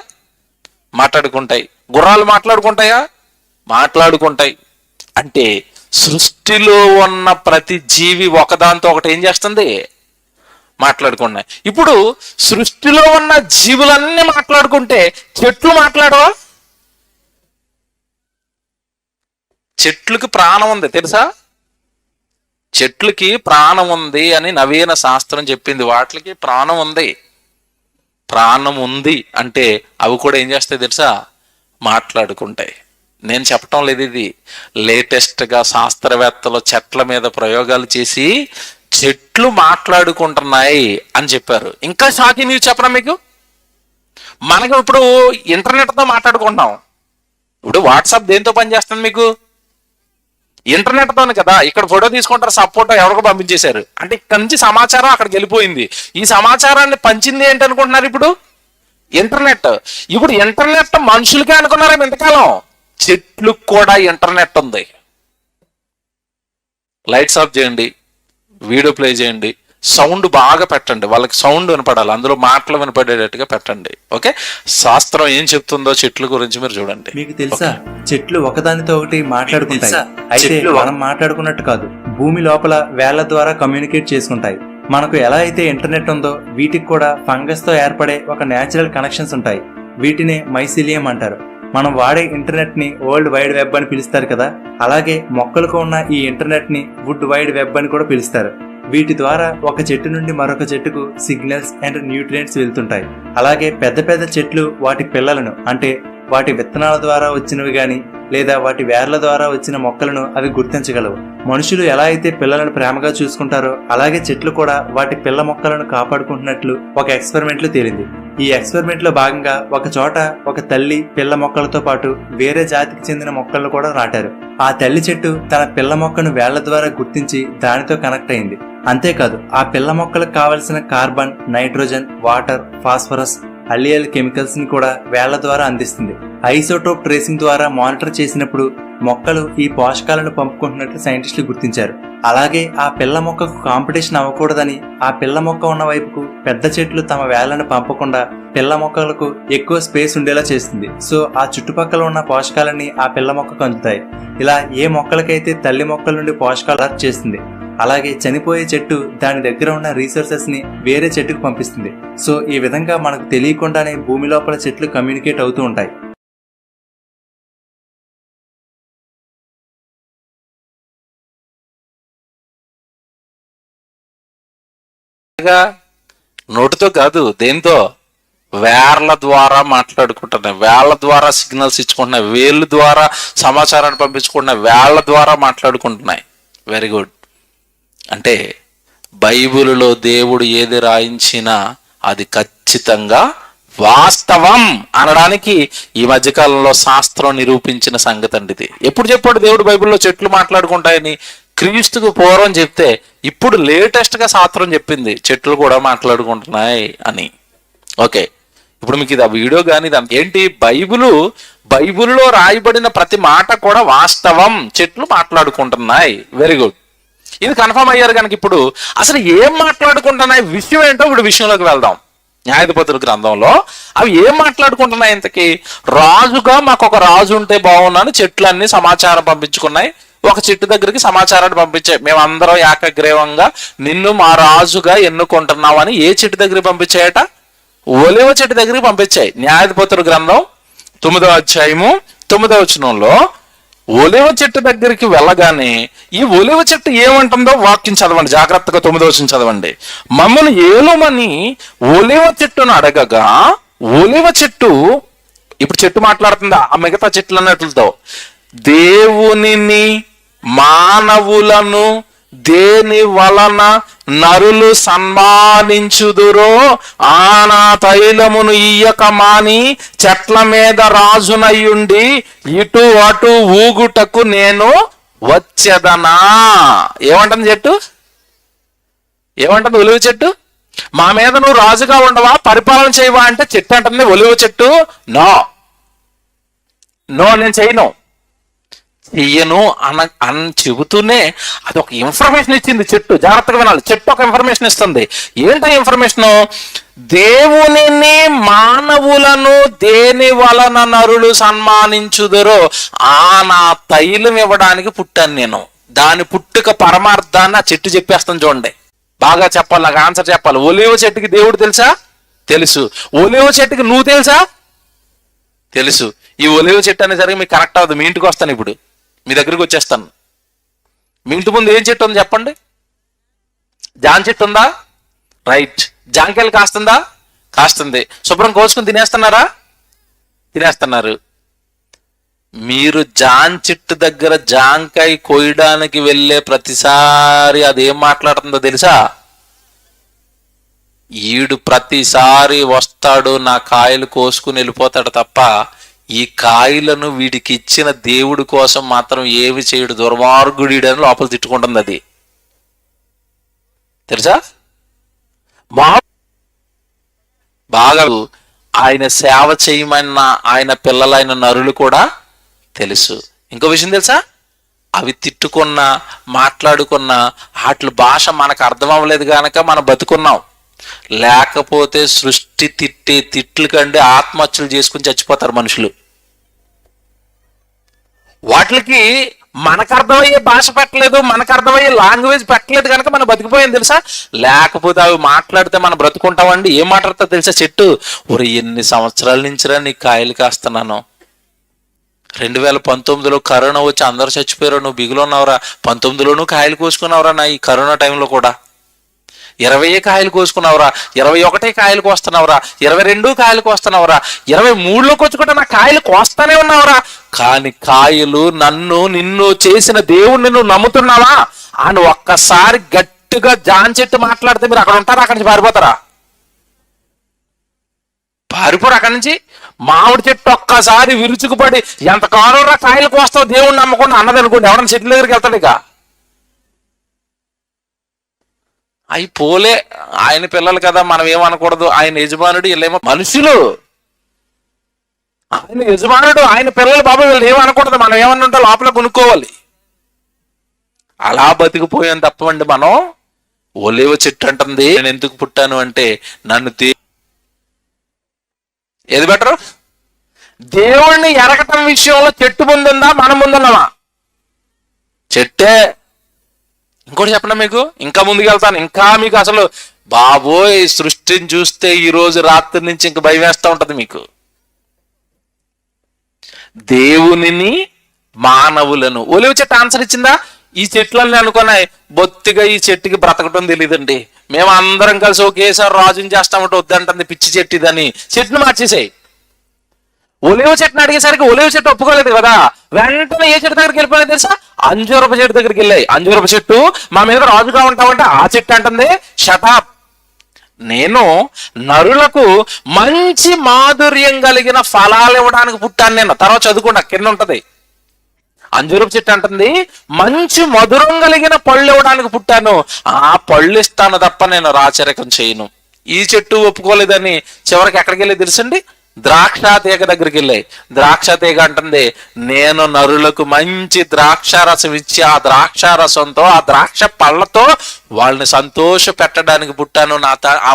గుర్రాలు మాట్లాడుకుంటాయి. అంటే సృష్టిలో ఉన్న ప్రతి జీవి ఒకదాంతో ఒకటి ఏం చేస్తుంది? మాట్లాడుకున్నాయి. ఇప్పుడు సృష్టిలో ఉన్న జీవులన్నీ మాట్లాడుకుంటే చెట్లు మాట్లాడవా? చెట్లకి ప్రాణం ఉంది తెలుసా? చెట్లకి ప్రాణం ఉంది అని నవీన శాస్త్రం చెప్పింది. వాటికి ప్రాణం ఉంది అంటే అవి కూడా ఏం చేస్తాయి తెలుసా? మాట్లాడుకుంటాయి. నేను చెప్పటం లేదు, ఇది లేటెస్ట్గా శాస్త్రవేత్తలు చెట్ల మీద ప్రయోగాలు చేసి చెట్లు మాట్లాడుకుంటున్నాయి అని చెప్పారు. ఇంకా షాకింగ్ న్యూస్ చెప్పనా మీకు? మనకు ఇప్పుడు ఇంటర్నెట్తో మాట్లాడుకుంటున్నాం. ఇప్పుడు వాట్సాప్ దేంతో పనిచేస్తుంది మీకు? ఇంటర్నెట్తోనే కదా. ఇక్కడ ఫోటో తీసుకుంటారు, సబ్ ఫోటో ఎవరికో పంపించేశారు అంటే ఇక్కడ నుంచి సమాచారం అక్కడికి వెళ్ళిపోయింది. ఈ సమాచారాన్ని పంచింది ఏంటి అనుకుంటున్నారు ఇప్పుడు? ఇంటర్నెట్. ఇప్పుడు ఇంటర్నెట్ మనుషులకే అనుకున్నారా ఇంతకాలం? చెట్లకు కూడా ఇంటర్నెట్ ఉంది. లైట్స్ ఆఫ్ చేయండి, వీడియో ప్లే చేయండి, సౌండ్ బాగా పెట్టండి, వాళ్ళకి సౌండ్ వినపడాలి, అందులో మాటలు వినపడేటట్టుగా పెట్టండి. ఓకే, శాస్త్రం ఏం చెప్తుందో చెట్ల గురించి మీరు చూడండి. మీకు తెలుసా, చెట్లు ఒకదానితో ఒకటి మాట్లాడుకుంటాయి. అయితే మనం మాట్లాడుకున్నట్టు కాదు, భూమి లోపల వేళ్ల ద్వారా కమ్యూనికేట్ చేసుకుంటాయి. మనకు ఎలా అయితే ఇంటర్నెట్ ఉందో వీటికి కూడా ఫంగస్ తో ఏర్పడే ఒక నేచురల్ కనెక్షన్స్ ఉంటాయి. వీటినే మైసీలియం అంటారు. మనం వాడే ఇంటర్నెట్ ని వరల్డ్ వైడ్ వెబ్ అని పిలుస్తారు కదా, అలాగే మొక్కలకు ఉన్న ఈ ఇంటర్నెట్ ని వుడ్ వైడ్ వెబ్ అని కూడా పిలుస్తారు. వీటి ద్వారా ఒక చెట్టు నుండి మరొక చెట్టుకు సిగ్నల్స్ అండ్ న్యూట్రియంట్స్ వెళ్తుంటాయి. అలాగే పెద్ద పెద్ద చెట్లు వాటి పిల్లలను, అంటే వాటి విత్తనాల ద్వారా వచ్చినవి గాని లేదా వాటి వేర్ల ద్వారా వచ్చిన మొక్కలను అవి గుర్తించగలవు. మనుషులు ఎలా అయితే పిల్లలను ప్రేమగా చూసుకుంటారో అలాగే చెట్లు కూడా వాటి పిల్ల మొక్కలను కాపాడుకుంటున్నట్లు ఒక ఎక్స్పెరిమెంట్ లో తేలింది. ఈ ఎక్స్పెరిమెంట్ లో భాగంగా ఒక చోట ఒక తల్లి పిల్ల మొక్కలతో పాటు వేరే జాతికి చెందిన మొక్కలను కూడా నాటారు. ఆ తల్లి చెట్టు తన పిల్ల మొక్కను వేళ్ల ద్వారా గుర్తించి దానితో కనెక్ట్ అయింది. అంతేకాదు ఆ పిల్ల మొక్కలకు కావలసిన కార్బన్, నైట్రోజన్, వాటర్, ఫాస్ఫరస్, అల్లియల్ కెమికల్స్ ని కూడా వేళ్ల ద్వారా అందిస్తుంది. ఐసోటోప్ ట్రేసింగ్ ద్వారా మానిటర్ చేసినప్పుడు మొక్కలు ఈ పోషకాలను పంపుకుంటున్నట్లు సైంటిస్టులు గుర్తించారు. అలాగే ఆ పిల్ల మొక్కకు కాంపిటీషన్ అవ్వకూడదని ఆ పిల్ల మొక్క ఉన్న వైపుకు పెద్ద చెట్లు తమ వేళ్లను పంపకుండా పిల్ల మొక్కలకు ఎక్కువ స్పేస్ ఉండేలా చేస్తుంది. సో ఆ చుట్టుపక్కల ఉన్న పోషకాలన్నీ ఆ పిల్ల మొక్కకు అందుతాయి. ఇలా ఏ మొక్కలకైతే తల్లి మొక్కల నుండి పోషకాలు అలర్ట్ చేస్తుంది, అలాగే చనిపోయే చెట్టు దాని దగ్గర ఉన్న రీసోర్సెస్ ని వేరే చెట్టుకు పంపిస్తుంది. సో ఈ విధంగా మనకు తెలియకుండానే భూమి లోపల చెట్లు కమ్యూనికేట్ అవుతూ ఉంటాయి. నోటితో కాదు, దేంతో? వేర్ల ద్వారా మాట్లాడుకుంటున్నాయి, వేళ్ల ద్వారా సిగ్నల్స్ ఇచ్చుకుంటున్నాయి, వేళ్ళ ద్వారా సమాచారాన్ని పంపించుకుంటున్నాయి, వేళ్ల ద్వారా మాట్లాడుకుంటున్నాయి. Very good. అంటే బైబిలులో దేవుడు ఏది రాయించినా అది ఖచ్చితంగా వాస్తవం అనడానికి ఈ మధ్యకాలంలో శాస్త్రం నిరూపించిన సంగతి అండి ఇది. ఎప్పుడు చెప్పాడు దేవుడు బైబిల్లో చెట్లు మాట్లాడుకుంటాయని? క్రీస్తుకు పూర్వం చెప్తే ఇప్పుడు లేటెస్ట్ గా శాస్త్రం చెప్పింది చెట్లు కూడా మాట్లాడుకుంటున్నాయి అని. ఓకే, ఇప్పుడు మీకు ఇది ఆ వీడియో కానీ ఇది ఏంటి? బైబిల్లో రాయబడిన ప్రతి మాట కూడా వాస్తవం, చెట్లు మాట్లాడుకుంటున్నాయి. వెరీ గుడ్, ఇది కన్ఫర్మ్ అయ్యారు కనుక ఇప్పుడు అసలు ఏం మాట్లాడుకుంటున్నాయి విషయం ఏంటో ఇప్పుడు విషయంలోకి వెళ్దాం. న్యాయాధిపతుల గ్రంథంలో అవి ఏం మాట్లాడుకుంటున్నాయి ఇంతకీ? రాజుగా మాకు ఒక రాజు ఉంటే బాగున్నాను చెట్లన్నీ సమాచారం పంపించుకున్నాయి. ఒక చెట్టు దగ్గరికి సమాచారాన్ని పంపించాయి, మేమందరం ఏకగ్రీవంగా నిన్ను మా రాజుగా ఎన్నుకుంటున్నామని. ఏ చెట్టు దగ్గరికి పంపించాయట? ఒలివ చెట్టు దగ్గరికి పంపించాయి. న్యాయాధిపతుల గ్రంథం 9వ అధ్యాయము 9వ వచనంలో ఒలివ చెట్టు దగ్గరికి వెళ్ళగానే ఈ ఒలివ చెట్టు ఏమంటుందో వాక్యం చదవండి జాగ్రత్తగా. 9వ వచనం చదవండి. మమ్మల్ని ఏలుమని ఒలివ చెట్టును అడగగా ఒలివ చెట్టు, ఇప్పుడు చెట్టు మాట్లాడుతుందా ఆ మిగతా చెట్లు అన్నట్లతో, దేవునిని మానవులను దేని వలన నరులు సన్మానించుదురో ఆనా తైలమును ఇయ్యక మాని చెట్ల మీద రాజునయ్యుండి ఇటు అటు ఊగుటకు నేను వచ్చేదనా. ఏమంటుంది చెట్టు? ఏమంటుంది ఒలివ చెట్టు? మా మీద నువ్వు రాజుగా ఉండవా, పరిపాలన చేయవా అంటే చెట్టు అంటుంది ఒలివ చెట్టు నో నేను చేయను, చెయ్యను అని చెబుతూనే అది ఒక ఇన్ఫర్మేషన్ ఇచ్చింది చెట్టు. జాగ్రత్తగా వినాలి, చెట్టు ఒక ఇన్ఫర్మేషన్ ఇస్తుంది. ఏంటో ఇన్ఫర్మేషన్? దేవునిని మానవులను దేని వలన నరులు సన్మానించుదరో ఆ నా తైలం ఇవ్వడానికి పుట్టాను నేను. దాని పుట్టుక పరమార్థాన్ని ఆ చెట్టు చెప్పేస్తాను చూడండి. బాగా చెప్పాలి, నాకు ఆన్సర్ చెప్పాలి. ఒలివ చెట్టుకి దేవుడు తెలుసా? తెలుసు. ఒలివ చెట్టుకి నువ్వు తెలుసా? తెలుసు. ఈ ఒలివ చెట్టు అనేసరికి మీకు కరెక్ట్ అవ్వదు. మీ ఇంటికి వస్తాను, ఇప్పుడు మీ దగ్గరికి వచ్చేస్తాను. మీ ఇంటి ముందు ఏం చెట్టు ఉంది చెప్పండి? జాన్ చెట్టు ఉందా? రైట్. జాంకాయలు కాస్తుందా? కాస్తుంది. శుభ్రం కోసుకుని తినేస్తున్నారా? తినేస్తున్నారు. మీరు జాన్ చెట్టు దగ్గర జాంకాయ కోయడానికి వెళ్ళే ప్రతిసారి అదేం మాట్లాడుతుందో తెలుసా? ఈడు ప్రతిసారి వస్తాడు, నా కాయలు కోసుకుని వెళ్ళిపోతాడు తప్ప ఈ కాయలను వీడికి ఇచ్చిన దేవుడి కోసం మాత్రం ఏమి చేయడు, దుర్మార్గుడని లోపల తిట్టుకుంటుంది అది. తెలుసా? బాగా ఆయన సేవ చేయమన్న ఆయన పిల్లలైన నరులు కూడా తెలుసు. ఇంకో విషయం తెలుసా? అవి తిట్టుకున్నా మాట్లాడుకున్నా వాటి భాష మనకు అర్థం అవ్వలేదు కనుక మనం బతుకున్నాం. లేకపోతే సృష్టి తిట్టే తిట్లు కంటే ఆత్మహత్యలు చేసుకుని చచ్చిపోతారు మనుషులు. వాటికి మనకు అర్థమయ్యే భాష పెట్టలేదు, మనకు అర్థమయ్యే లాంగ్వేజ్ పెట్టలేదు కనుక మనం బతికిపోయింది తెలుసా. లేకపోతే అవి మాట్లాడితే మనం బ్రతుకుంటామండి. ఏం మాట్లాడతా తెలుసా? చెట్టు, ఒరే ఎన్ని సంవత్సరాల నుంచిరా నీ కాయలు కాస్తున్నాను, 2019లో కరోనా వచ్చి అందరూ చచ్చిపోయారు, నువ్వు బిగులు ఉన్నావురా, 19లోనూ కాయలు కోసుకున్నావురా నా ఈ కరోనా టైంలో కూడా, 20 కాయలు కోసుకున్నావురా, 21 కాయలు కోస్తున్నావురా, 22 కాయలు కోస్తున్నావురా, 23లోకి వచ్చి కూడా నా కాయలు కోస్తానే ఉన్నావురా. కానీ కాయలు నిన్ను చేసిన దేవుణ్ణి నువ్వు నమ్ముతున్నావా అని ఒక్కసారి గట్టిగా జాన్ చెట్టు మాట్లాడితే మీరు అక్కడ ఉంటారా? అక్కడి నుంచి పారిపోతారా? పారిపోరు అక్కడి నుంచి. మామిడి చెట్టు ఒక్కసారి విరుచుకుపడి ఎంత కాలంలో కాయలు కోస్తావు దేవుణ్ణి నమ్మకుండా అన్నది అనుకోండి, ఎవడన్నా చెట్ల దగ్గరికి వెళ్తాడు. ఇక అవి పోలే, ఆయన పిల్లలు కదా, మనం ఏమనకూడదు. ఆయన యజమానుడు, వీళ్ళేమో మనుషులు. ఆయన యజమానుడు, ఆయన పిల్లలు బాబు, వీళ్ళు ఏమనకూడదు, మనం ఏమన్నా ఉంటే లోపల కొనుక్కోవాలి. అలా బతికిపోయాం తప్పండి మనం. ఒలివ చెట్టు అంటుంది, నేను ఎందుకు పుట్టాను అంటే నన్ను ఏది బెటరు? దేవుణ్ణి ఎరగటం విషయంలో చెట్టు ముందుందా మనం ముందున్నామా? చెట్టే. ఇంకోటి చెప్పండి మీకు, ఇంకా ముందుకెళ్తాను. ఇంకా మీకు అసలు బాబోయ్ సృష్టిని చూస్తే ఈ రోజు రాత్రి నుంచి ఇంక భయం వేస్తూ ఉంటది మీకు. దేవునిని మానవులను. ఒలివ చెట్టు ఆన్సర్ ఇచ్చిందా? ఈ చెట్లన్నీ అనుకున్నాయి, బొత్తిగా ఈ చెట్టుకి బ్రతకటం తెలియదండి, మేము అందరం కలిసి ఒకేసారి రాజుని చేస్తామంటే వద్దంటుంది, పిచ్చి చెట్టు ఇదని చెట్టును మార్చేసాయి. ఒలివ చెట్టుని అడిగేసరికి ఒలివ చెట్టు ఒప్పుకోలేదు కదా, వెంటనే ఏ చెట్టు దగ్గరికి వెళ్ళిపోయింది తెలుసా? అంజూరపు చెట్టు దగ్గరికి వెళ్ళాయి. అంజూరపు చెట్టు, మా మీద రాజుగా ఉంటామంటే ఆ చెట్టు అంటుంది, షటాప్, నేను నరులకు మంచి మాధుర్యం కలిగిన ఫలాలు ఇవ్వడానికి పుట్టాను నేను. తర్వాత చదువుకుంటా, కింద ఉంటది. అంజూరపు చెట్టు అంటుంది, మంచి మధురం కలిగిన పళ్ళు ఇవ్వడానికి పుట్టాను, ఆ పళ్ళు ఇస్తాను తప్ప నేను రాచరికం చేయను. ఈ చెట్టు ఒప్పుకోలేదని చివరికి ఎక్కడికి వెళ్ళి తెలుసండి? ద్రాక్ష తీగ దగ్గరికి వెళ్ళాయి. ద్రాక్ష తీగ అంటుంది, నేను నరులకు మంచి ద్రాక్ష రసం ఇచ్చి ఆ ద్రాక్ష రసంతో ఆ ద్రాక్ష పళ్ళతో వాళ్ళని సంతోష పెట్టడానికి పుట్టాను.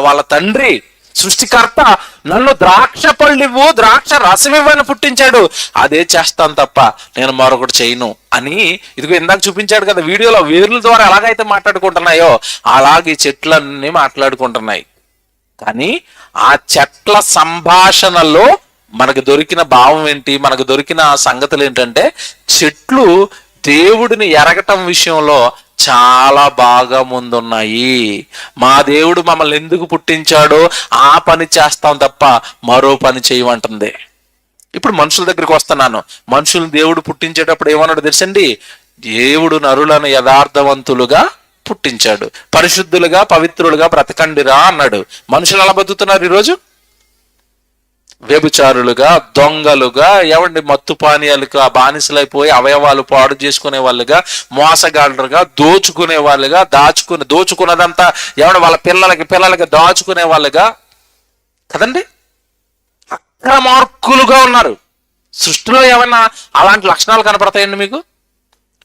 వాళ్ళ తండ్రి సృష్టికర్త నన్ను ద్రాక్ష పళ్ళు ఇవ్వు, ద్రాక్ష రసం ఇవ్వని పుట్టించాడు, అదే చేస్తాను తప్ప నేను మరొకటి చేయను అని. ఇదిగో ఇందాక చూపించాడు కదా వీడియోలో, వేర్ల ద్వారా ఎలాగైతే మాట్లాడుకుంటున్నాయో అలాగే ఈ చెట్లన్నీ మాట్లాడుకుంటున్నాయి. కానీ ఆ చెట్ల సంభాషణలో మనకు దొరికిన భావం ఏంటి, మనకు దొరికిన సంగతులు ఏంటంటే, చెట్లు దేవుడిని ఎరగటం విషయంలో చాలా బాగా ముందున్నాయి. మా దేవుడు మమ్మల్ని ఎందుకు పుట్టించాడో ఆ పని చేస్తాం తప్ప మరో పని చేయమంటుంది. ఇప్పుడు మనుషుల దగ్గరికి వస్తున్నాను. మనుషులు దేవుడు పుట్టించేటప్పుడు ఏమన్నాడు తెలుసండి? దేవుడు నరులను యథార్థవంతులుగా పుట్టించాడు, పరిశుద్ధులుగా పవిత్రులుగా బ్రతకండిరా అన్నాడు. మనుషులు ఎలా బతుకుతున్నారు ఈరోజు? వ్యభిచారులుగా, దొంగలుగా, ఎవండి మత్తు పానీయాలకు బానిసలైపోయి అవయవాలు పాడు చేసుకునే వాళ్ళుగా, మోసగాళ్ళుగా, దోచుకునే వాళ్ళుగా, దోచుకున్నదంతా ఎవడ వాళ్ళ పిల్లలకి దాచుకునే వాళ్ళుగా కదండి, అక్రమార్కులుగా ఉన్నారు. సృష్టిలో ఏమన్నా అలాంటి లక్షణాలు కనపడతాయండి మీకు?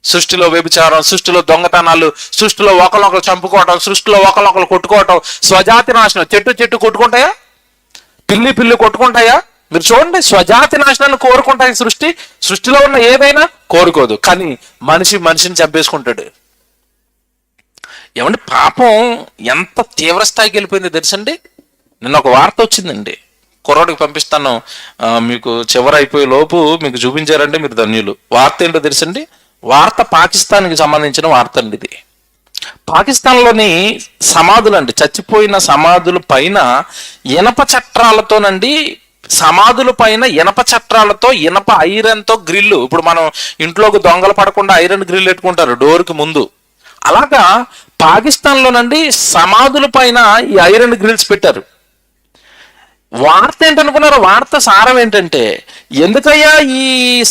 సృష్టిలో వ్యభిచారం, సృష్టిలో దొంగతనాలు, సృష్టిలో ఒకరినొకరు చంపుకోవటం, సృష్టిలో ఒకరినొకరు కొట్టుకోవటం, స్వజాతి నాశనం. చెట్టు కొట్టుకుంటాయా? పిల్లి కొట్టుకుంటాయా? మీరు చూడండి, స్వజాతి నాశనాన్ని కోరుకుంటాయి సృష్టిలో ఉన్న ఏదైనా కోరుకోదు. కానీ మనిషిని చంపేసుకుంటాడు. ఏమంటే పాపం ఎంత తీవ్ర స్థాయికి వెళ్ళిపోయింది తెలుసండి. నిన్న ఒక వార్త వచ్చిందండి, కుర్రోడికి పంపిస్తాను, మీకు చివరి అయిపోయే లోపు మీకు చూపించారంటే మీరు ధన్యులు. వార్త ఏంటో తెలుసండి? వార్త పాకిస్తాన్కి సంబంధించిన వార్త అండి ఇది. పాకిస్తాన్లోని సమాధులు అండి, చచ్చిపోయిన సమాధుల పైన ఇనప చట్రాలతోనండి, సమాధుల పైన ఇనప చట్రాలతో, ఇనప ఐరన్తో గ్రిల్లు. ఇప్పుడు మనం ఇంట్లోకి దొంగలు పడకుండా ఐరన్ గ్రిల్ పెట్టుకుంటారు డోర్కి ముందు, అలాగా పాకిస్తాన్లోనండి సమాధుల పైన ఈ ఐరన్ గ్రిల్స్ పెట్టారు. వార్త ఏంటనుకున్నారు? వార్త సారం ఏంటంటే, ఎందుకయ్యా ఈ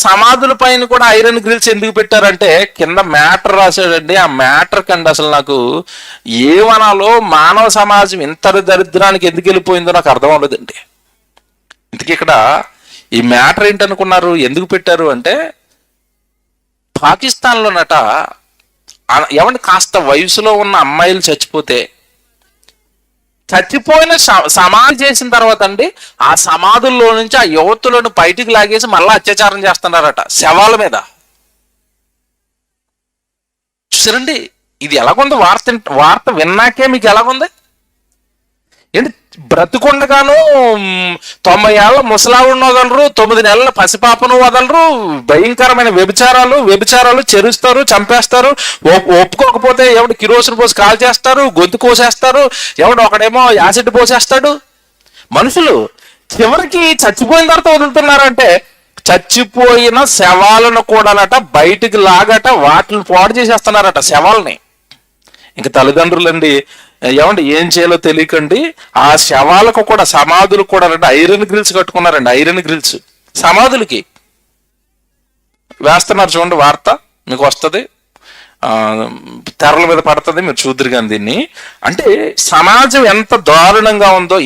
సమాధుల పైన కూడా ఐరన్ గ్రిల్స్ ఎందుకు పెట్టారంటే కింద మ్యాటర్ రాశాడండి. ఆ మ్యాటర్ కండి అసలు నాకు ఏమనాలో, మానవ సమాజం ఇంత దరిద్రానికి ఎందుకు వెళ్ళిపోయిందో నాకు అర్థం అవ్వలేదండి. ఇంతకీ ఇక్కడ ఈ మ్యాటర్ ఏంటనుకున్నారు? ఎందుకు పెట్టారు అంటే, పాకిస్తాన్లోనట ఏమంటే కాస్త వయసులో ఉన్న అమ్మాయిలు చచ్చిపోయిన సమాధి చేసిన తర్వాత అండి, ఆ సమాధుల్లో నుంచి ఆ యువతులను బయటికి లాగేసి మళ్ళీ అత్యాచారం చేస్తున్నారట శవాల మీద. చూసారండి ఇది ఎలాగుంది? వార్త విన్నాకే మీకు ఎలాగుంది ఏంటి? బ్రతుకుండగాను 90 ఏళ్ళ ముసలావుడిని వదలరు, 9 నెలల పసిపాపను వదలరు, భయంకరమైన వ్యభిచారాలు చెరుస్తారు, చంపేస్తారు. ఒప్పుకోకపోతే ఎవడు కిరోసిన్ పోసి కాల్ చేస్తారు, గొంతు కోసేస్తారు, ఎవడు ఒకడేమో యాసిడ్ పోసేస్తాడు. మనుషులు చివరికి చచ్చిపోయిన తర్వాత వదులుతున్నారంటే, చచ్చిపోయిన శవాలను కూడానట బయటికి లాగట, వాటిని పాడు చేసేస్తున్నారట శవాలని. ఇంకా తల్లిదండ్రులండి ఏమండి ఏం చేయాలో తెలియకండి, ఆ శవాలకు కూడా సమాధులు కూడా ఐరన్ గ్రిల్స్ కట్టుకున్నారండి. ఐరన్ గ్రిల్స్ సమాధులకి వేస్తున్నారు. చూడండి వార్త మీకు వస్తుంది, తెరల మీద పడుతుంది, మీరు చూద్దరు కానీ దీన్ని. అంటే సమాజం ఎంత దారుణంగా ఉందో,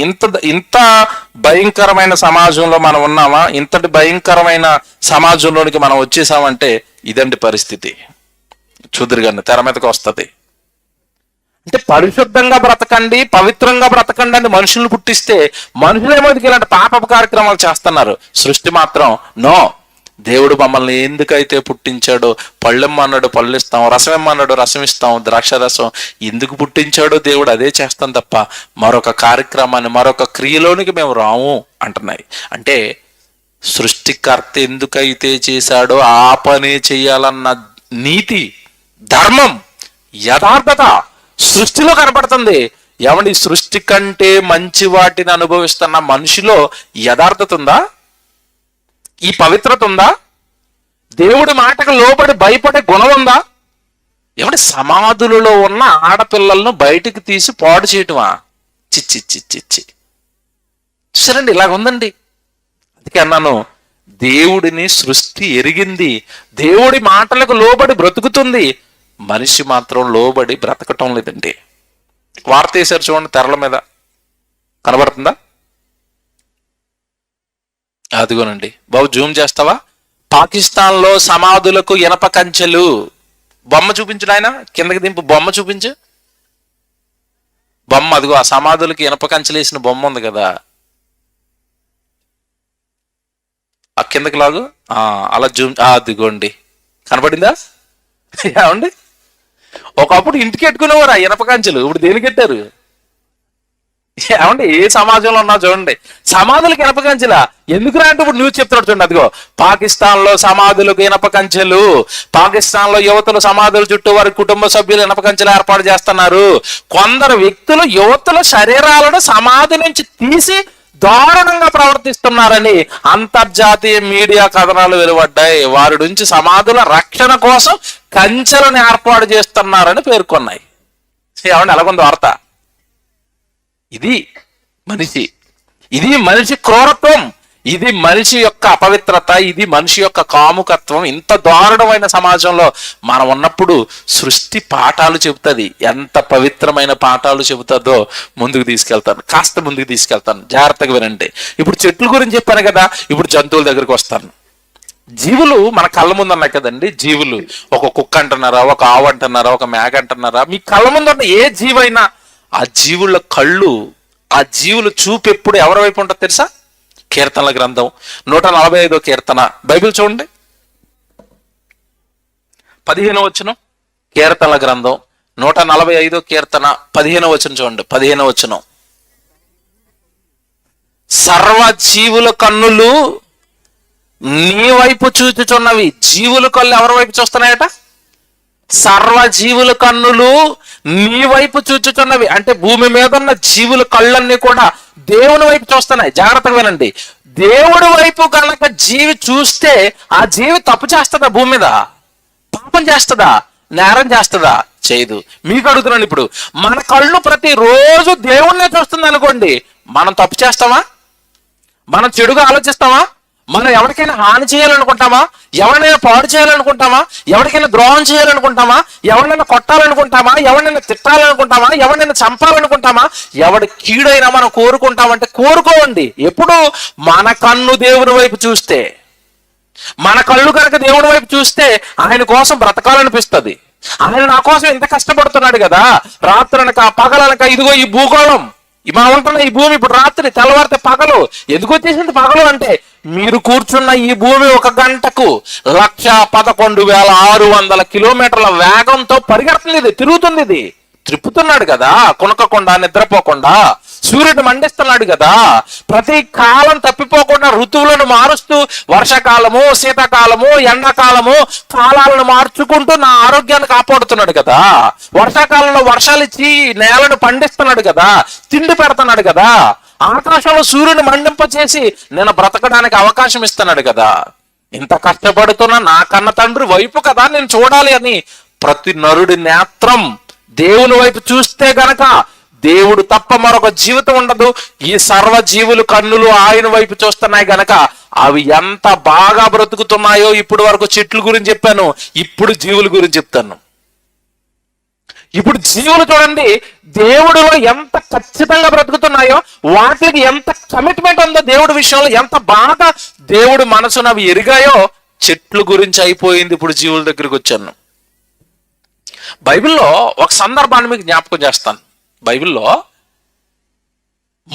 ఇంత భయంకరమైన సమాజంలో మనం ఉన్నామా? ఇంతటి భయంకరమైన సమాజంలోనికి మనం వచ్చేసామంటే ఇదండి పరిస్థితి. చూద్దరు కానీ తెర మీదకి వస్తుంది. అంటే పరిశుద్ధంగా బ్రతకండి, పవిత్రంగా బ్రతకండి అని మనుషులను పుట్టిస్తే మనుషులేమో ఇలాంటి పాపపు కార్యక్రమాలు చేస్తున్నారు. సృష్టి మాత్రం నో. దేవుడు మమ్మల్ని ఎందుకైతే పుట్టించాడో, పళ్ళెమ్మన్నాడు పళ్ళిస్తాం, రసమేమన్నాడు రసం ఇస్తాం, ద్రాక్ష రసం ఎందుకు పుట్టించాడో దేవుడు అదే చేస్తాం తప్ప మరొక కార్యక్రమాన్ని, మరొక క్రియలోనికి మేము రాము అంటున్నాయి. అంటే సృష్టికర్త ఎందుకైతే చేశాడో ఆ పనే చేయాలన్న నీతి, ధర్మం, యథార్థత సృష్టిలో కనపడుతుంది. ఏమండి సృష్టి కంటే మంచి వాటిని అనుభవిస్తున్న మనిషిలో యథార్థత ఉందా? ఈ పవిత్రత ఉందా? దేవుడి మాటకు లోబడి భయపడే గుణం ఉందా? ఏమంటే సమాధులలో ఉన్న ఆడపిల్లలను బయటికి తీసి పాడు చేయటమా? చిచ్చి చూసారండి ఇలాగుందండి. అందుకే అన్నాను, దేవుడిని సృష్టి ఎరిగింది, దేవుడి మాటలకు లోబడి బ్రతుకుతుంది, మనిషి మాత్రం లోబడి బ్రతకటం లేదండి. వార్త వేశారు చూడండి, తెరల మీద కనబడుతుందా? అదిగోనండి బాబు, జూమ్ చేస్తావా? పాకిస్తాన్లో సమాధులకు ఇనప కంచెలు. బొమ్మ చూపించు ఆయన, కిందకి దింపు, బొమ్మ చూపించు. బొమ్మ అదిగో ఆ సమాధులకి ఇనప కంచెలు వేసిన బొమ్మ ఉంది కదా, ఆ కిందకి లాగు, అలా జూమ్. అదిగోండి కనపడిందా? ఏమండి ఒకప్పుడు ఇంటికి ఎట్టుకునేవారు ఆ ఇనప కంచెలు, ఇప్పుడు దేనికి పెట్టారు? ఏమండి ఏ సమాజంలో ఉన్నా చూడండి, సమాధులకు ఇనప కంచెలా ఎందుకు రా అంటే ఇప్పుడు న్యూస్ చెప్తున్నాడు చూడండి. అదిగో పాకిస్తాన్ లో సమాధులకు ఇనప కంచెలు, పాకిస్తాన్ లో యువతులు సమాధుల చుట్టూ వారి కుటుంబ సభ్యులు ఇనప కంచెలు ఏర్పాటు చేస్తున్నారు. కొందరు వ్యక్తులు యువతుల శరీరాలను సమాధి నుంచి తీసి దారుణంగా ప్రవర్తిస్తున్నారని అంతర్జాతీయ మీడియా కథనాలు వెలువడ్డాయి. వారి నుంచి సమాధుల రక్షణ కోసం కంచెలను ఏర్పాటు చేస్తున్నారని పేర్కొన్నాయి. ఏమండి అలాగుంది వార్త. ఇది మనిషి క్రూరత్వం, ఇది మనిషి యొక్క అపవిత్రత, ఇది మనిషి యొక్క కాముకత్వం. ఇంత దారుణమైన సమాజంలో మనం ఉన్నప్పుడు సృష్టి పాఠాలు చెబుతుంది. ఎంత పవిత్రమైన పాఠాలు చెబుతుందో కాస్త ముందుకు తీసుకెళ్తాను, జాగ్రత్తగా వినండి. ఇప్పుడు చెట్ల గురించి చెప్పాను కదా, ఇప్పుడు జంతువుల దగ్గరికి వస్తాను. జీవులు మన కళ్ళ ముందు ఉన్నాయి కదండి. జీవులు, ఒక కుక్క అంటున్నారా, ఒక ఆవు అంటున్నారా, ఒక మేక అంటున్నారా, మీ కళ్ళ ముందు ఉన్న ఏ జీవైనా ఆ జీవుల కళ్ళు, ఆ జీవుల చూపు ఎప్పుడు ఎవరి వైపు ఉంటుంది తెలుసా? కీర్తనల గ్రంథం 145వ కీర్తన, బైబిల్ చూడండి, 15వ వచనం. కీర్తనల గ్రంథం 145వ కీర్తన 15వ వచనం చూడండి. 15వ వచనం, సర్వ జీవుల కన్నులు నీ వైపు చూచుచున్నవి. జీవుల కళ్ళు ఎవరి వైపు చూస్తున్నాయట? సర్వ జీవుల కన్నులు నీ వైపు చూచుచున్నవి. అంటే భూమి మీద ఉన్న జీవుల కళ్ళన్నీ కూడా దేవుని వైపు చూస్తున్నాయి. జాగ్రత్తగా వినండి, దేవుడి వైపు కనుక జీవి చూస్తే ఆ జీవి తప్పు చేస్తుందా? భూమి మీద పాపం చేస్తుందా? నేరం చేస్తుందా? చేయదు. మీకు అడుగుతున్నాను, ఇప్పుడు మన కళ్ళు ప్రతిరోజు దేవుణ్ణే చూస్తుంది అనుకోండి, మనం తప్పు చేస్తామా? మనం చెడుగా ఆలోచిస్తామా? మనం ఎవరికైనా హాని చేయాలనుకుంటామా? ఎవరినైనా పాడు చేయాలనుకుంటామా? ఎవరికైనా ద్రోహం చేయాలనుకుంటామా? ఎవరినైనా కొట్టాలనుకుంటామా? ఎవరినైనా తిట్టాలనుకుంటామా? ఎవరినైనా చంపాలనుకుంటామా? ఎవరి కీడైనా మనం కోరుకుంటామంటే కోరుకోవండి. ఎప్పుడు మన కన్ను దేవుని వైపు చూస్తే, మన కళ్ళు కనుక దేవుడి వైపు చూస్తే ఆయన కోసం బ్రతకాలనిపిస్తుంది. ఆయన నా కోసం ఎంత కష్టపడుతున్నాడు కదా, రాత్రనక పగలనక. ఇదిగో ఈ భూగోళం, మా ఉంటున్న ఈ భూమి ఇప్పుడు రాత్రి, తెల్లవారితే పగలు. ఎందుకు వచ్చేసింది పగలు అంటే, మీరు కూర్చున్న ఈ భూమి 1 గంటకు 1,11,600 కిలోమీటర్ల వేగంతో పరిగెడుతుంది. ఇది తిరుగుతుంది, ఇది త్రిప్పుతున్నాడు కదా, కొనకకుండా నిద్రపోకుండా. సూర్యుడు మండిస్తున్నాడు కదా, ప్రతి కాలం తప్పిపోకుండా ఋతువులను మారుస్తూ, వర్షాకాలము, శీతాకాలము, ఎండాకాలము కాలాలను మార్చుకుంటూ నా ఆరోగ్యాన్ని కాపాడుతున్నాడు కదా. వర్షాకాలంలో వర్షాలు ఇచ్చి నేలను పండిస్తున్నాడు కదా, తిండి పెడుతున్నాడు కదా. ఆకాశంలో సూర్యుని మండింపచేసి నేను బ్రతకడానికి అవకాశం ఇస్తున్నాడు కదా. ఇంత కష్టపడుతున్న నా కన్న తండ్రి వైపు కదా నేను చూడాలి అని ప్రతి నరుడి నేత్రం దేవుని వైపు చూస్తే గనక దేవుడు తప్ప మరొక జీవితం ఉండదు. ఈ సర్వజీవులు కన్నులు ఆయన వైపు చూస్తున్నాయి గనక అవి ఎంత బాగా బ్రతుకుతున్నాయో. ఇప్పుడు వరకు చెట్ల గురించి చెప్పాను, ఇప్పుడు జీవుల గురించి చెప్తాను. ఇప్పుడు జీవులు చూడండి, దేవుడిలో ఎంత ఖచ్చితంగా బ్రతుకుతున్నాయో, వాటికి ఎంత కమిట్మెంట్ ఉందో దేవుడి విషయంలో, ఎంత బాగా దేవుడు మనసును అవి ఎరిగాయో. చెట్ల గురించి అయిపోయింది, ఇప్పుడు జీవుల దగ్గరికి వచ్చాను. బైబిల్లో ఒక సందర్భాన్ని మీకు జ్ఞాపకం చేస్తాను. బైబిల్లో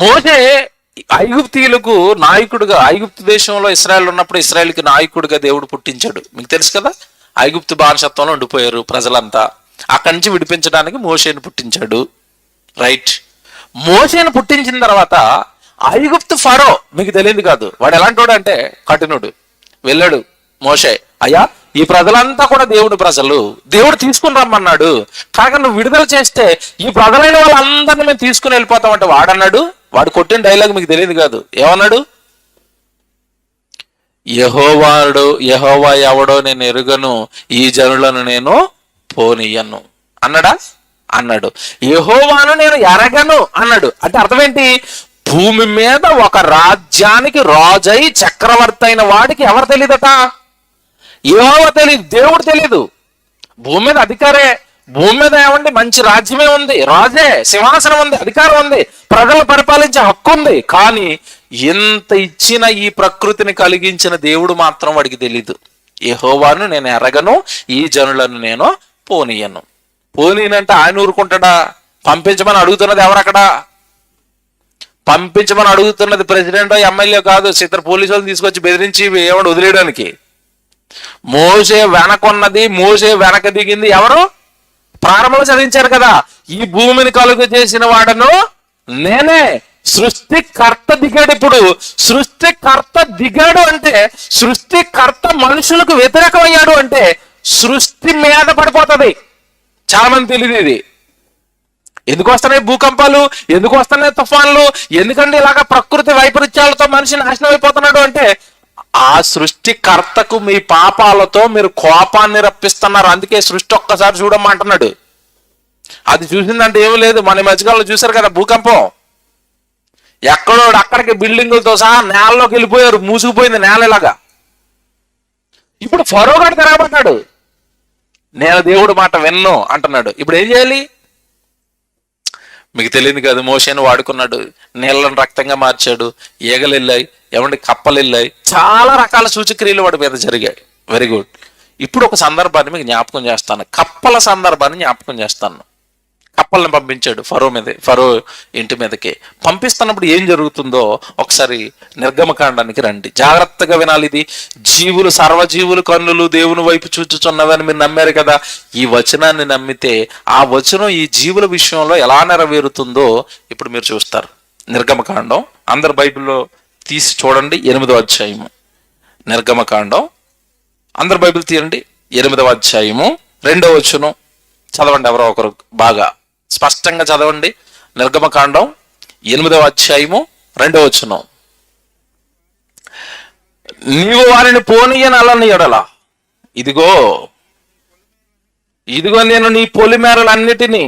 మోషే ఐగుప్తీయులకు నాయకుడుగా, ఐగుప్తు దేశంలో ఇశ్రాయేల్ ఉన్నప్పుడు ఇశ్రాయేల్కి నాయకుడిగా దేవుడు పుట్టించాడు. మీకు తెలుసు కదా, ఐగుప్తు బానిసత్వంలో ఉండిపోయారు ప్రజలంతా. అక్కడి నుంచి విడిపించడానికి మోషేని పుట్టించాడు. రైట్. మోషేని పుట్టించిన తర్వాత ఐగుప్తు ఫరో, మీకు తెలియదు కాదు, వాడు ఎలాంటి వాడు అంటే కఠినుడు. వెళ్ళాడు మోషే, అయ్యా ఈ ప్రజలంతా కూడా దేవుడి ప్రజలు, దేవుడు తీసుకుని రమ్మన్నాడు, కాక నువ్వు విడుదల చేస్తే ఈ ప్రజలైన వాళ్ళందరినీ మేము తీసుకుని వెళ్ళిపోతామంటే వాడన్నాడు. వాడు కొట్టిన డైలాగ్ మీకు తెలియదు కాదు, ఏమన్నాడు? యెహోవా ఎవడో నేను ఎరుగను, ఈ జనులను నేను పోనీయను అన్నాడా? అన్నాడు. యెహోవాను నేను ఎరగను అన్నాడు. అంటే అర్థం ఏంటి? భూమి మీద ఒక రాజ్యానికి రాజై చక్రవర్తి అయిన వాడికి ఎవరు తెలియదట? యెహోవా తెలియదు, దేవుడు తెలీదు. భూమి మీద అధికారే, భూమి మీద ఏమండి మంచి రాజ్యమే ఉంది, రాజే, సింహాసనం ఉంది, అధికారం ఉంది, ప్రజలు పరిపాలించే హక్కు ఉంది. కానీ ఇంత ఇచ్చిన ఈ ప్రకృతిని కలిగించిన దేవుడు మాత్రం వాడికి తెలీదు. యెహోవాను నేను ఎరగను, ఈ జనులను నేను పోనీయను. పోనీనంటే ఆయన ఊరుకుంటాడా? పంపించమని అడుగుతున్నది ఎవరక్కడ? పంపించమని అడుగుతున్నది ప్రెసిడెంట్ ఎమ్మెల్యే కాదు, ఇద్దరు పోలీసు వాళ్ళు తీసుకొచ్చి బెదిరించి ఏమన్నా వదిలేయడానికి. మోషే వెనకున్నది, మోషే వెనక దిగింది ఎవరు? ప్రారంభంలో చదివించారు కదా, ఈ భూమిని కలుగు చేసిన వాడను నేనే. సృష్టికర్త దిగాడు. ఇప్పుడు సృష్టికర్త దిగాడు అంటే, సృష్టికర్త మనుషులకు వ్యతిరేకమయ్యాడు అంటే సృష్టి మీద పడిపోతుంది. చాలా మంది తెలియదు ఇది. ఎందుకు వస్తున్నాయి భూకంపాలు, ఎందుకు వస్తున్నాయి తుఫాన్లు, ఎందుకంటే ఇలాగ ప్రకృతి వైపరీత్యాలతో మనిషి నాశనం అయిపోతున్నాడు అంటే, ఆ సృష్టికర్తకు మీ పాపాలతో మీరు కోపాన్ని రప్పిస్తున్నారు. అందుకే సృష్టి ఒక్కసారి చూడమంటున్నాడు. అది చూసిందంటే ఏమీ లేదు. మన మధ్యకాలంలో చూసారు కదా భూకంపం, ఎక్కడో అక్కడికి బిల్డింగులతో సహా నేలలోకి వెళ్ళిపోయారు, మూసుకుపోయింది నేల ఇలాగా. ఇప్పుడు ఫరో గాడు తిరగబడ్డాడు, నేను దేవుడు మాట విన్ను అంటున్నాడు. ఇప్పుడు ఏం చేయాలి? మీకు తెలియదు కదా, మోషేను వాడుకున్నాడు, నీళ్ళను రక్తంగా మార్చాడు, ఈగలు వెళ్ళాయి, ఏమంటే కప్పలు వెళ్ళాయి, చాలా రకాల సూచక్రియలు వాడి మీద జరిగాయి. Very good. ఇప్పుడు ఒక సందర్భాన్ని మీకు జ్ఞాపకం చేస్తాను, కప్పల సందర్భాన్ని జ్ఞాపకం చేస్తాను. కప్పల్ని పంపించాడు ఫరో ఇంటి మీదకి. పంపిస్తున్నప్పుడు ఏం జరుగుతుందో ఒకసారి నిర్గమకాండానికి రండి, జాగ్రత్తగా వినాలి. ఇది జీవులు, సర్వజీవులు కన్నులు దేవుని వైపు చూచుచున్నవని మీరు నమ్మారు కదా. ఈ వచనాన్ని నమ్మితే ఆ వచనం ఈ జీవుల విషయంలో ఎలా నెరవేరుతుందో ఇప్పుడు మీరు చూస్తారు. నిర్గమకాండం అందరు బైబిల్లో తీసి చూడండి, 8వ అధ్యాయము. నిర్గమకాండం అందరు బైబిల్ తీయండి, 8వ అధ్యాయము 2వ వచనం చదవండి. ఎవరో ఒకరు బాగా స్పష్టంగా చదవండి. నిర్గమకాండం 8వ అధ్యాయము 2వ వచనం. నీవు వారిని పోనీయనలని ఎడల ఇదిగో నేను నీ పొలిమేరలన్నిటినీ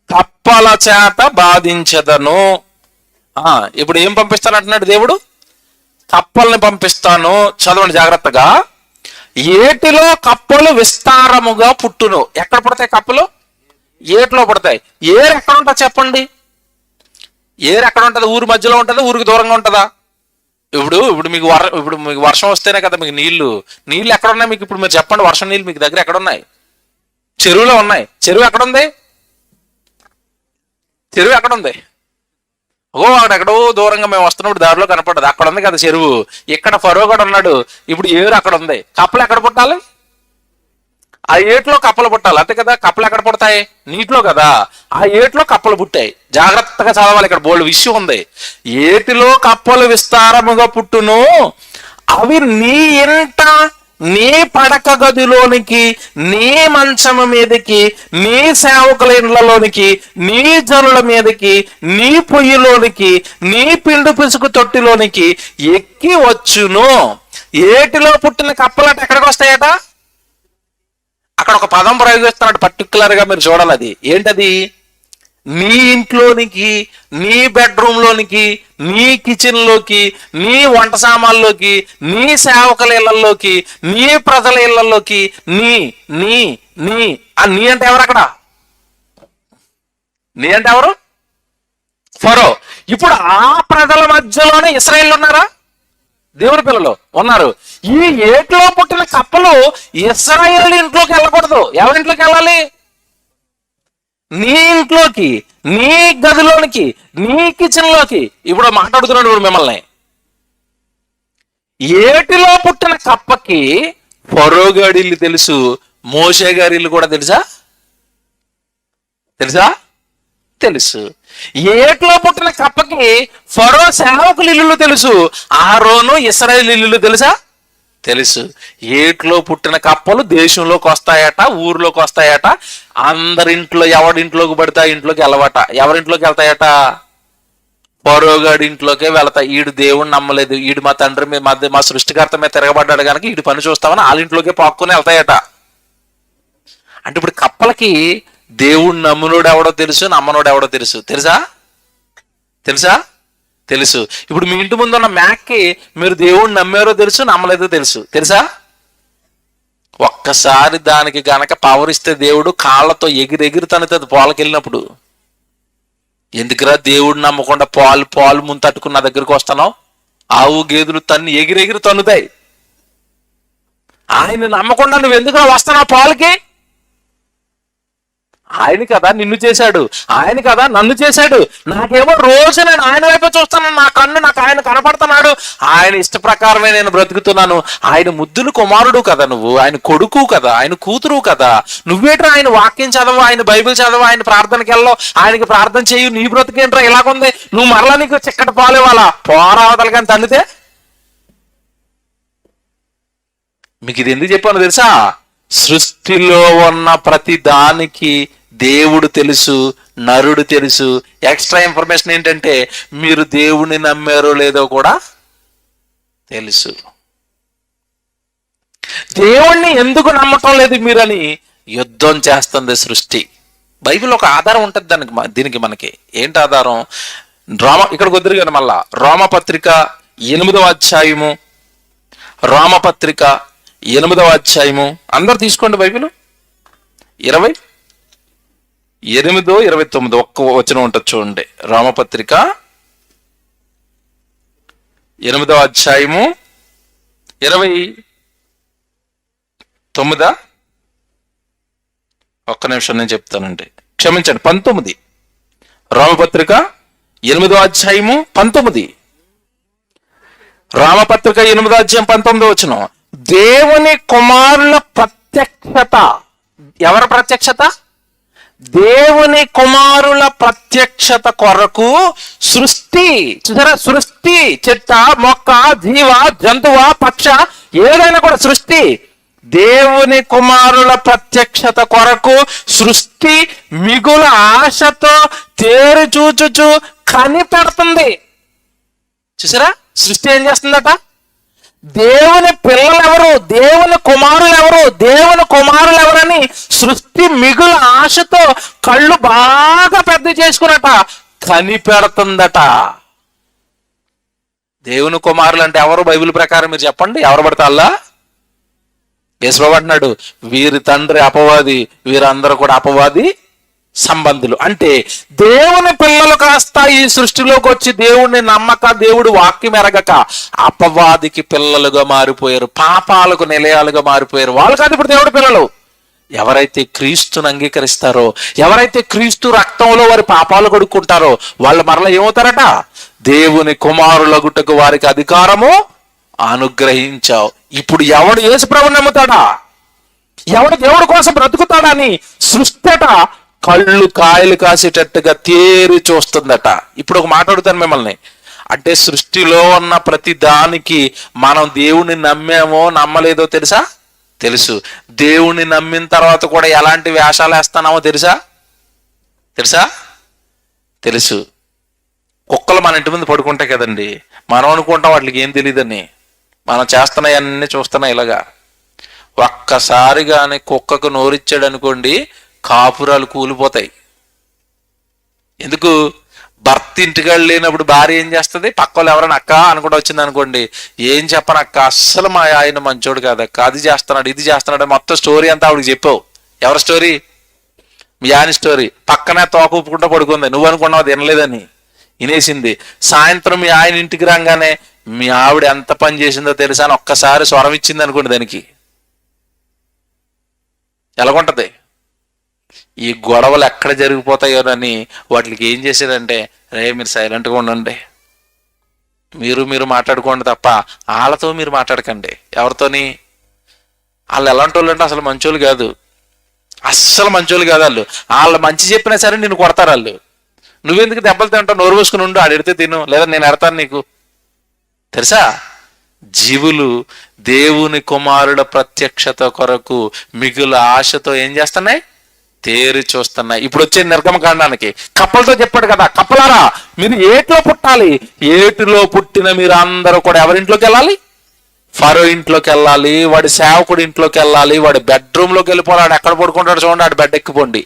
కప్పల చేత బాధించదను. ఇప్పుడు ఏం పంపిస్తానంటున్నాడు దేవుడు? కప్పల్ని పంపిస్తాను. చదవండి జాగ్రత్తగా. ఏటిలో కప్పలు విస్తారముగా పుట్టును. ఎక్కడ పుడతాయి కప్పలు? ఏటిలో పుడతాయి. ఏరు ఎక్కడ ఉంటుంది చెప్పండి? ఏరు ఎక్కడ ఉంటుంది? ఊరి మధ్యలో ఉంటుందా, ఊరికి దూరంగా ఉంటుందా? ఇప్పుడు మీకు వర్షం వస్తేనే కదా మీకు నీళ్లు ఎక్కడ ఉన్నాయి మీకు? ఇప్పుడు మీరు చెప్పండి, వర్షం నీళ్ళు మీకు దగ్గర ఎక్కడ ఉన్నాయి? చెరువులో ఉన్నాయి. చెరువు ఎక్కడుంది? చెరువు ఎక్కడుంది? అక్కడెక్కడో దూరంగా మేము వస్తున్నప్పుడు దారిలో కనపడదు. అక్కడ ఉంది కదా చెరువు. ఇక్కడ ఫరో కూడా ఉన్నాడు. ఇప్పుడు ఏరు అక్కడ ఉంది. కప్పలు ఎక్కడ పుట్టాలి? ఆ ఏట్లో కప్పలు పుట్టాలి, అంతే కదా. కప్పలు ఎక్కడ పుడతాయి? నీటిలో కదా. ఆ ఏట్లో కప్పలు పుట్టాయి. జాగ్రత్తగా చదవాలి, ఇక్కడ బోల్డ్ విషయం ఉంది. ఏటిలో కప్పలు విస్తారముగా పుట్టును, అవి నీ ఇంట, నీ పడక గదిలోనికి, నీ మంచము మీదకి, నీ సేవకుల ఇండ్లలోనికి, నీ జనుల మీదకి, నీ పొయ్యిలోనికి, నీ పిండు పిసుకు తొట్టిలోనికి ఎక్కి వచ్చును. ఏటిలో పుట్టిన కప్పలట ఎక్కడికి వస్తాయట? అక్కడ ఒక పదం ప్రయోగిస్తున్నాడు పర్టికులర్ గా, మీరు చూడాలి. అది ఏంటది? నీ ఇంట్లోనికి, నీ బెడ్రూమ్ లోనికి, నీ కిచెన్ లోకి, నీ వంట సామాన్లోకి, నీ సేవకుల ఇళ్లలోకి, నీ ప్రజల ఇళ్లలోకి, నీ నీ నీ ఆ నీ అంటే ఎవరు అక్కడ? నీ అంటే ఎవరు? ఫరో. ఇప్పుడు ఆ ప్రజల మధ్యలోనే ఇశ్రాయేలు ఉన్నారా? దేవుని పిల్లలు ఉన్నారు. ఈ ఏట్లో పుట్టిన కప్పలు ఇశ్రాయేలు ఇంట్లోకి వెళ్ళకూడదు. ఎవరింట్లోకి వెళ్ళాలి? నీ ఇంట్లోకి, నీ గదిలోనికి, నీ కిచెన్ లోకి. ఇప్పుడు మాట్లాడుతున్నాడు ఇప్పుడు మిమ్మల్ని. ఏటిలో పుట్టిన కప్పకి ఫరో గారి ఇల్లు తెలుసు, మోషే గారి ఇల్లు కూడా తెలుసా? తెలుసు. ఏట్లో పుట్టిన కప్పకి ఫరో సేవకుల ఇల్లు తెలుసు, ఆరోను ఇశ్రాయేలు ఇల్లు తెలుసా? తెలుసు. ఏట్లో పుట్టిన కప్పలు దేశంలోకి వస్తాయట, ఊర్లోకి వస్తాయట. అందరింట్లో ఎవరింట్లోకి పడితే ఇంట్లోకి వెళ్ళవట. ఎవరింట్లోకి వెళ్తాయట? ఫరోగాడి ఇంట్లోకే వెళతాయి. ఈడు దేవుణ్ణి నమ్మలేదు, ఈడు మా తండ్రి మీద, మా సృష్టికర్త మీద తిరగబడ్డాడు కనుక ఈడు పని చూస్తామని వాళ్ళ ఇంట్లోకే పాక్కుని వెళ్తాయట. అంటే ఇప్పుడు కప్పలకి దేవుణ్ణి నమ్మునోడు ఎవడో తెలుసు, నమ్మనోడు ఎవడో తెలుసు. ఇప్పుడు మీ ఇంటి ముందు ఉన్న మ్యాక్కి మీరు దేవుణ్ణి నమ్మారో తెలుసు, నమ్మలేదో తెలుసా? ఒక్కసారి దానికి గనక పవర్ ఇస్తే దేవుడు కాళ్ళతో ఎగిరెగిరి తనుతుంది పోలకెళ్ళినప్పుడు. ఎందుకురా దేవుడు నమ్మకుండా పాలు ముందు తట్టుకుని నా దగ్గరికి వస్తున్నావు? ఆవు గేదెలు ఎగిరెగిరి తన్నుతాయి. ఆయన నమ్మకుండా నువ్వు ఎందుకురా వస్తున్నావు పాలకి? ఆయన కదా నిన్ను చేశాడు, ఆయన కదా నన్ను చేశాడు. నాకేమో రోజు నేను ఆయన వైపు చూస్తాను, నాకు ఆయన కనపడుతున్నాడు. ఆయన ఇష్ట ప్రకారమే నేను బ్రతుకుతున్నాను. ఆయన ముద్దులు కుమారుడు కదా నువ్వు, ఆయన కొడుకు కదా, ఆయన కూతురు కదా. నువ్వేట్రా ఆయన వాక్యం చదవు, ఆయన బైబిల్ చదవు, ఆయన ప్రార్థనకి వెళ్ళవు, ఆయనకి ప్రార్థన చేయు, నీ బ్రతుకేంట్రా ఇలాగుంది? నువ్వు మరలా నీకు చిక్కటి పాలు ఇవ్వాలా? పోరావతలు కానీ తండ్రితే. మీకు ఇది ఎందుకు చెప్పాను తెలుసా? సృష్టిలో ఉన్న ప్రతి దానికి దేవుడు తెలుసు, నరుడు తెలుసు. ఎక్స్ట్రా ఇన్ఫర్మేషన్ ఏంటంటే మీరు దేవుణ్ణి నమ్మారో లేదో కూడా తెలుసు. దేవుణ్ణి ఎందుకు నమ్మటం లేదు మీరని యుద్ధం చేస్తుంది సృష్టి. బైబిల్ ఒక ఆధారం ఉంటుంది దీనికి మనకి. ఏంటి ఆధారం? ఇక్కడికి వద్దురుగాను మళ్ళా రోమపత్రిక 8వ అధ్యాయము, రోమపత్రిక 8వ అధ్యాయము. అందరు తీసుకోండి బైబిల్. 28-29 ఒక్క వచనం ఉంటుంది చూడండి. రామపత్రిక 8వ అధ్యాయము 29. ఒక్క నిమిషం నేను చెప్తానండి, క్షమించండి. 19. రామపత్రిక 8వ అధ్యాయము 19. రామపత్రిక 8వ అధ్యాయం 19వ వచనం. దేవుని కుమారుల ప్రత్యక్షత. ఎవరి ప్రత్యక్షత? దేవుని కుమారుల ప్రత్యక్షత కొరకు సృష్టి. చూసారా? సృష్టి, చెట్ట, మొక్క, జీవ, జంతువ, పక్ష, ఏదైనా కూడా సృష్టి దేవుని కుమారుల ప్రత్యక్షత కొరకు సృష్టి మిగుల ఆశతో తేరు చూచుచు కనిపెడుతుంది. చూసారా? సృష్టి ఏం చేస్తుందట? దేవుని పిల్లలెవరు, దేవుని కుమారులెవరు, దేవుని కుమారులెవరని సృష్టి మిగుల ఆశతో కళ్ళు బాగా పెద్ద చేసుకున్నట కనిపెడుతుందట. దేవుని కుమారులు అంటే ఎవరు బైబిల్ ప్రకారం మీరు చెప్పండి, ఎవరు పడతా అల్లా? యేసుప్రభు అంటున్నాడు, వీరి తండ్రి అపవాది, వీరందరూ కూడా అపవాది సంబంధులు. అంటే దేవుని పిల్లలు కాస్త ఈ సృష్టిలోకి వచ్చి దేవుణ్ణి నమ్మక, దేవుడు వాక్యం ఎరగక అపవాదికి పిల్లలుగా మారిపోయారు, పాపాలకు నిలయాలుగా మారిపోయారు. వాళ్ళు కాదు ఇప్పుడు దేవుడి పిల్లలు. ఎవరైతే క్రీస్తుని అంగీకరిస్తారో, ఎవరైతే క్రీస్తు రక్తంలో వారి పాపాలు కడుక్కుంటారో వాళ్ళు మరలా ఏమవుతారట? దేవుని కుమారులగుటకు వారికి అధికారము అనుగ్రహించావు. ఇప్పుడు ఎవడు యేసుప్రభుని నమ్ముతాడా, ఎవడు దేవుడి కోసం బ్రతుకుతాడా అని సృష్టిట కళ్ళు కాయలు కాసేటట్టుగా తేరి చూస్తుందట. ఇప్పుడు ఒక మాట అడుగుతాను మిమ్మల్ని, అంటే సృష్టిలో ఉన్న ప్రతి దానికి మనం దేవుణ్ణి నమ్మేమో నమ్మలేదో తెలుసా? తెలుసు. దేవుణ్ణి నమ్మిన తర్వాత కూడా ఎలాంటి వేషాలు వేస్తున్నామో తెలుసా? తెలుసు. కుక్కలు మన ఇంటి ముందు పడుకుంటాయి కదండి, మనం అనుకుంటాం వాటికి ఏం తెలియదని. మనం చేస్తున్నాయన్నీ చూస్తున్నాయి ఇలాగా. ఒక్కసారి కానీ కుక్కకు నోరిచ్చాడు అనుకోండి, కాపురాలు కూలిపోతాయి. ఎందుకు? భర్త ఇంటికాడు లేనప్పుడు భార్య ఏం చేస్తుంది? పక్క వాళ్ళు ఎవరైనా అక్క అనుకుంటూ వచ్చింది అనుకోండి, ఏం చెప్పను అక్క, అస్సలు మా ఆయన మంచోడు కాదక్క, అది చేస్తున్నాడు ఇది చేస్తున్నాడు, మొత్తం స్టోరీ అంతా ఆవిడకి చెప్పావు. ఎవరి స్టోరీ? మీ ఆయన స్టోరీ. పక్కనే తోక ఊపుకుంటూ పడుకుంది, నువ్వు అనుకున్నావు తినలేదని, వినేసింది. సాయంత్రం మీ ఆయన ఇంటికి రాగానే మీ ఆవిడ ఎంత పని చేసిందో తెలుసా అని ఒక్కసారి స్వరం ఇచ్చింది అనుకోండి, దానికి ఎలాగుంటది? ఈ గొడవలు ఎక్కడ జరిగిపోతాయోనని వాటికి ఏం చేసేదంటే, రే మీరు సైలెంట్గా ఉండండి, మీరు మాట్లాడుకోండి తప్ప వాళ్ళతో మీరు మాట్లాడకండి. ఎవరితోని? వాళ్ళు ఎలాంటి వాళ్ళు అంటే అసలు మంచోళ్ళు కాదు, అస్సలు మంచోళ్ళు కాదు. వాళ్ళు మంచి చెప్పినా సరే నిన్ను కొడతారు వాళ్ళు. నువ్వెందుకు దెబ్బలు తింటావు? నోరు మూసుకుని ఉండు, ఆడితే తిను, లేదా నేను ఎడతాను నీకు. తెలుసా? జీవులు దేవుని కుమారుల ప్రత్యక్షత కొరకు మిగుల ఆశతో ఏం చేస్తున్నాయి? తేరి చూస్తున్నాయి. ఇప్పుడు వచ్చే నిర్గమకాండానికి కప్పలతో చెప్పాడు కదా, కప్పలారా మీరు ఏటిలో పుట్టాలి, ఏటిలో పుట్టిన మీరు అందరూ కూడా ఎవరింట్లోకి వెళ్ళాలి? ఫరో ఇంట్లోకి వెళ్ళాలి, వాడి సేవకుడి ఇంట్లోకి వెళ్ళాలి, వాడి బెడ్రూమ్లోకి వెళ్ళిపోవాలి. ఎక్కడ పడుకుంటాడు చూడండి, ఆడు బెడ్ ఎక్కిపోండి.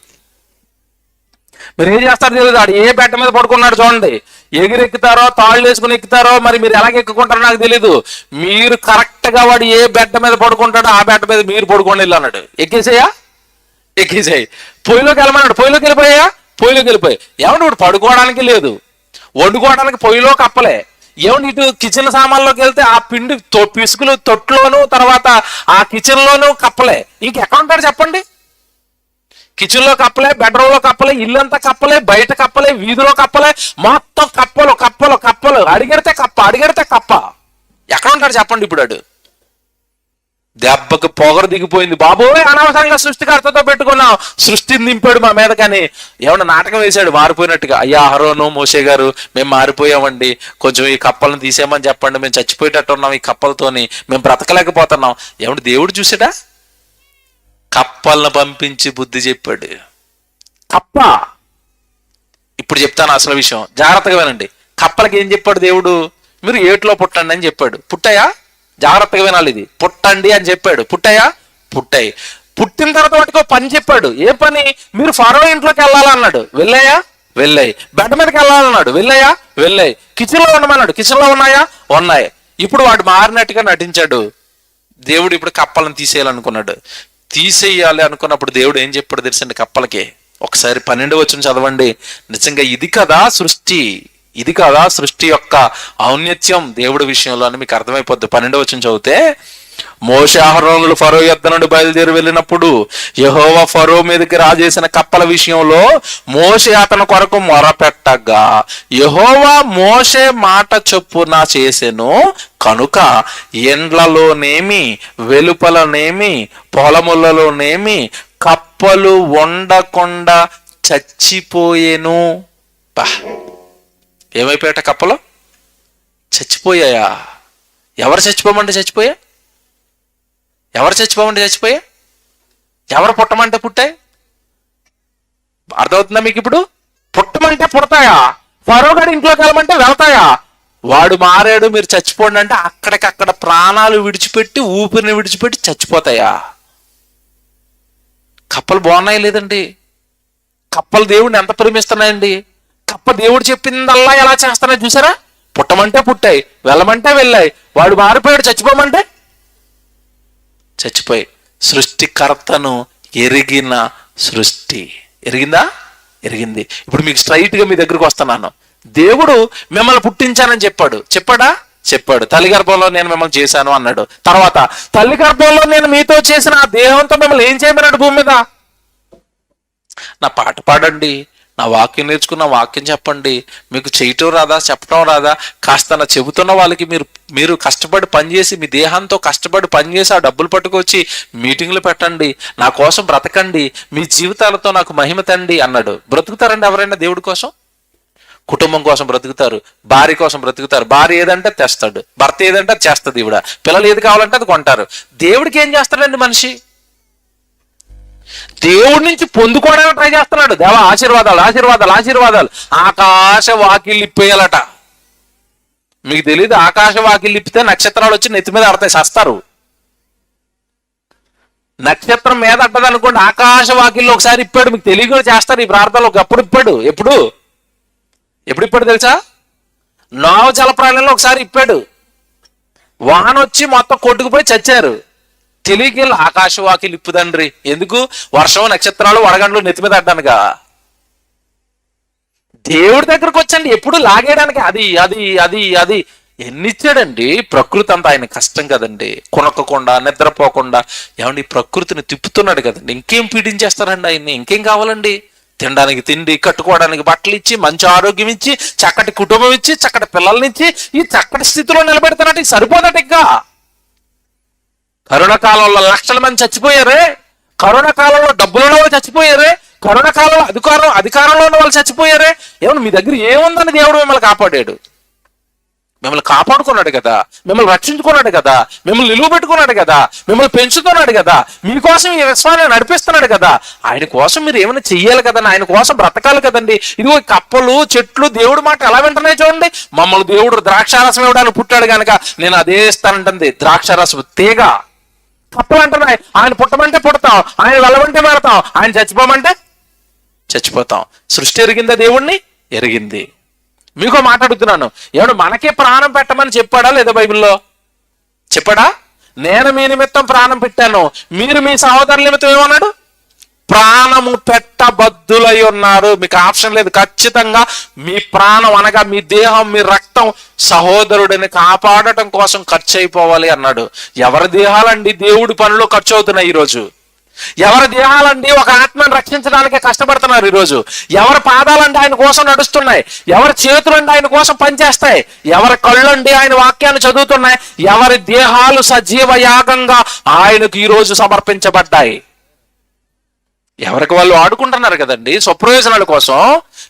మీరు ఏం చేస్తారో తెలియదు, ఆడు ఏ బెడ్ మీద పడుకున్నాడు చూడండి, ఎగిరెక్కుతారో తాళ్ళు వేసుకుని ఎక్కుతారో మరి మీరు ఎలాగ ఎక్కుకుంటారో నాకు తెలీదు. మీరు కరెక్ట్ గా వాడు ఏ బెడ్ మీద పడుకుంటాడో ఆ బెడ్ మీద మీరు పడుకోండి వెళ్ళి అన్నాడు. ఎక్కేసాయి. పొయ్యిలోకి వెళ్ళమన్నాడు, పొయ్యిలోకి వెళ్ళిపోయి ఏమంటే ఇప్పుడు పడుకోవడానికి లేదు, వండుకోవడానికి పొయ్యిలో కప్పలే. ఏమంటే ఇటు కిచెన్ సామాన్లోకి వెళ్తే ఆ పిండి పిసుకులు తొట్టులోను, తర్వాత ఆ కిచెన్ లోను కప్పలే. ఇంకెక్కడ ఉంటాడు చెప్పండి? కిచెన్ లో కప్పలే, బెడ్రూమ్ లో కప్పలే, ఇల్లంతా కప్పలే, బయట కప్పలే, వీధిలో కప్పలే, మొత్తం కప్పలు. అడిగడితే కప్ప. ఎక్కడ ఉంటాడు చెప్పండి? ఇప్పుడు అడు దెబ్బకి పొగరు దిగిపోయింది. బాబోయ్, అనవసరంగా సృష్టికర్తతో పెట్టుకున్నాం, సృష్టిని నింపాడు మా మీద. కానీ ఏమన్నా నాటకం వేశాడు మారిపోయినట్టుగా. అయ్యా అహరోను మోషే గారు, మేము మారిపోయామండి, కొంచెం ఈ కప్పలను తీసేయమని చెప్పండి, మేము చచ్చిపోయేటట్టు ఉన్నాం, ఈ కప్పలతోని మేము బ్రతకలేకపోతున్నాం. ఏమంటే దేవుడు చూసాడా? కప్పలను పంపించి బుద్ధి చెప్పాడు. కప్ప. ఇప్పుడు చెప్తాను అసలు విషయం, జాగ్రత్తగా వినండి. కప్పలకి ఏం చెప్పాడు దేవుడు? మీరు ఏటిలో పుట్టండి అని చెప్పాడు. పుట్టాయా? జాగ్రత్తగా వినాలి, ఇది పుట్టండి అని చెప్పాడు. పుట్టాయి. పుట్టిన తర్వాత వాటికి పని చెప్పాడు. ఏ పని? మీరు ఫరో ఇంట్లోకి వెళ్ళాలన్నాడు, వెళ్ళాయి. బెడ్ మీదకి వెళ్ళాలన్నాడు, వెళ్ళాయి. కిచెన్ లో ఉండమన్నాడు, కిచెన్ లో ఉన్నాయి. ఇప్పుడు వాడు మారినట్టుగా నటించాడు. దేవుడు ఇప్పుడు కప్పలను తీసేయాలనుకున్నాడు. తీసేయాలి అనుకున్నప్పుడు దేవుడు ఏం చెప్పాడు తెలుసండి కప్పలకి? ఒకసారి 12వ వచనం చదవండి. నిజంగా ఇది కదా సృష్టి యొక్క ఔన్నత్యం దేవుడి విషయంలో అని మీకు అర్థమైపోద్ది. 12వ వచనం చదివితే, మోషే అహరోనులు ఫరో యొద్ద నుండి బయలుదేరి వెళ్ళినప్పుడు యెహోవా ఫరో మీదకి రాజేసిన కప్పల విషయంలో మోషే అతని కొరకు మొరపెట్టగా యెహోవా మోషే మాట చొప్పున చేసెను కనుక ఎండ్లలోనేమి వెలుపలనేమి పొలములలోనేమి కప్పలు ఉండకుండా చచ్చిపోయేను. ఏమైపోయాట కప్పలు? చచ్చిపోయాయా? ఎవరు చచ్చిపోమంటే చచ్చిపోయా? ఎవరు పుట్టమంటే పుట్టాయి? అర్థమవుతుందా మీకు ఇప్పుడు? పుట్టమంటే పుడతాయా? ఫరోగాడి ఇంట్లోకి వెళ్ళమంటే వెళ్తాయా? వాడు మారాడు మీరు చచ్చిపోండి అంటే అక్కడికక్కడ ప్రాణాలు విడిచిపెట్టి, ఊపిరిని విడిచిపెట్టి చచ్చిపోతాయా? కప్పలు బాగున్నాయి లేదండి? కప్పలు దేవుడిని ఎంత ప్రేమిస్తున్నాయండి? కప్ప దేవుడు చెప్పిందల్లా ఎలా చేస్తున్నాయి చూసారా? పుట్టమంటే పుట్టాయి, వెళ్ళమంటే వెళ్ళాయి. వాడు మారిపోయాడు, చచ్చిపోమంటే చచ్చిపోయి. సృష్టికర్తను ఎరిగిన సృష్టి. ఎరిగిందా? ఎరిగింది. ఇప్పుడు మీకు స్ట్రైట్గా మీ దగ్గరకు వస్తున్నాను. దేవుడు మిమ్మల్ని పుట్టించానని చెప్పాడా? చెప్పాడు. తల్లి గర్భంలో నేను మిమ్మల్ని చేశాను అన్నాడు. తర్వాత తల్లి గర్భంలో నేను మీతో చేసిన ఆ దేహంతో మిమ్మల్ని ఏం చేయమన్నాడు భూమి మీద? నా పాట పాడండి, నా వాక్యం నేర్చుకున్న వాక్యం చెప్పండి. మీకు చేయటం రాదా, చెప్పడం రాదా? కాస్త నా చెబుతున్న వాళ్ళకి మీరు కష్టపడి పనిచేసి, మీ దేహంతో కష్టపడి పనిచేసి ఆ డబ్బులు పట్టుకొచ్చి మీటింగ్లు పెట్టండి, నా కోసం బ్రతకండి, మీ జీవితాలతో నాకు మహిమ తండి అన్నాడు. బ్రతుకుతారండి ఎవరైనా దేవుడి కోసం? కుటుంబం కోసం బ్రతుకుతారు, భార్య కోసం బ్రతుకుతారు. భార్య ఏదంటే తెస్తాడు, భర్త ఏదంటే చేస్తుంది ఈవిడ, పిల్లలు ఏది కావాలంటే అది కొంటారు. దేవుడికి ఏం చేస్తాడండి మనిషి? దేవుడి నుంచి పొందుకోవడానికి ట్రై చేస్తున్నాడు. దేవా ఆశీర్వాదాలు, ఆశీర్వాదాలు, ఆశీర్వాదాలు. ఆకాశ వాకిళ్ళు ఇప్పేయాలట. మీకు తెలియదు, ఆకాశ వాకిళ్ళు ఇప్పితే నక్షత్రాలు వచ్చి నెత్తి మీద ఆడతాయి, సస్తారు. నక్షత్రం మీద అడ్డది అనుకోండి, ఆకాశ వాకిళ్ళు ఒకసారి ఇప్పాడు. మీకు తెలియకుండా చేస్తారు ఈ ప్రార్థనలు. ఒకప్పుడు ఇప్పాడు. ఎప్పుడు ఇప్పాడు తెలుసా? నోవ జలప్రాణంలో ఒకసారి ఇప్పాడు. వాన వచ్చి మొత్తం కొట్టుకుపోయి చచ్చారు. తెలియకెళ్ళి ఆకాశవాకిలు ఇప్పుదండ్రి. ఎందుకు? వర్షం, నక్షత్రాలు, వడగండ్లు నెత్తి మీద అడ్డానుగా. దేవుడి దగ్గరకు వచ్చండి ఎప్పుడు లాగేయడానికి. అది అది అది అది ఎన్నిచ్చాడండి. ప్రకృతి అంతా ఆయన కష్టం కదండి. కొనక్కకుండా, నిద్రపోకుండా ఏమండి ప్రకృతిని తిప్పుతున్నాడు కదండి. ఇంకేం పీడించేస్తారండి ఆయన్ని? ఇంకేం కావాలండి? తినడానికి తిండి, కట్టుకోవడానికి బట్టలు ఇచ్చి, మంచి ఆరోగ్యం ఇచ్చి, చక్కటి కుటుంబం ఇచ్చి, చక్కటి పిల్లల్నిచ్చి, ఈ చక్కటి స్థితిలో నిలబెడతానంటే సరిపోదట. ఇంకా కరోనా కాలంలో లక్షల మంది చచ్చిపోయారే, కరోనా కాలంలో డబ్బులలో చచ్చిపోయారే, కరోనా కాలంలో అధికారంలో ఉన్న వాళ్ళు చచ్చిపోయారే. ఏమన్నా మీ దగ్గర ఏముందని దేవుడు మిమ్మల్ని కాపాడాడు? మిమ్మల్ని కాపాడుకున్నాడు కదా, మిమ్మల్ని రక్షించుకున్నాడు కదా, మిమ్మల్ని నిలువ పెట్టుకున్నాడు కదా, మిమ్మల్ని పెంచుతున్నాడు కదా, మీకోసం ఈ విశ్వాన్ని నడిపిస్తున్నాడు కదా. ఆయన కోసం మీరు ఏమైనా చెయ్యాలి కదండి, ఆయన కోసం బ్రతకాలి కదండి. ఇదిగో కప్పలు, చెట్లు దేవుడి మాట ఎలా వింటున్నాయి చూడండి. మమ్మల్ని దేవుడు ద్రాక్షారసం ఇవ్వడానికి పుట్టాడు కనుక నేను అదే ఇస్తానంటుంది. ద్రాక్షారసం తీగ. కప్పలు అంటున్నాయి, ఆయన పుట్టమంటే పుడతాం, ఆయన వెళ్ళమంటే వెళతాం, ఆయన చచ్చిపోమంటే చచ్చిపోతాం. సృష్టి ఎరిగిందా? దేవుణ్ణి ఎరిగింది. మీకో మాట్లాడుతున్నాను, ఏమన్నా మనకే ప్రాణం పెట్టమని చెప్పాడా లేదా? బైబిల్లో చెప్పాడా? నేను మీ నిమిత్తం ప్రాణం పెట్టాను, మీరు మీ సహోదరుల నిమిత్తం ఏమన్నాడు? ప్రాణము పెట్టబద్దులై ఉన్నారు. మీకు ఆప్షన్ లేదు. ఖచ్చితంగా మీ ప్రాణం అనగా మీ దేహం, మీ రక్తం సహోదరుడిని కాపాడటం కోసం ఖర్చు అయిపోవాలి అన్నాడు. ఎవరి దేహాలండి దేవుడి పనిలో ఖర్చు అవుతున్నాయి ఈరోజు? ఎవరి దేహాలండి ఒక ఆత్మను రక్షించడానికి కష్టపడుతున్నారు ఈరోజు? ఎవరి పాదాలండి ఆయన కోసం నడుస్తున్నాయి? ఎవరి చేతులండి ఆయన కోసం పనిచేస్తాయి? ఎవరి కళ్ళండి ఆయన వాక్యాన్ని చదువుతున్నాయి? ఎవరి దేహాలు సజీవ యాగంగా ఆయనకు ఈరోజు సమర్పించబడ్డాయి? ఎవరికి వాళ్ళు ఆడుకుంటున్నారు కదండి స్వప్రయోజనాల కోసం.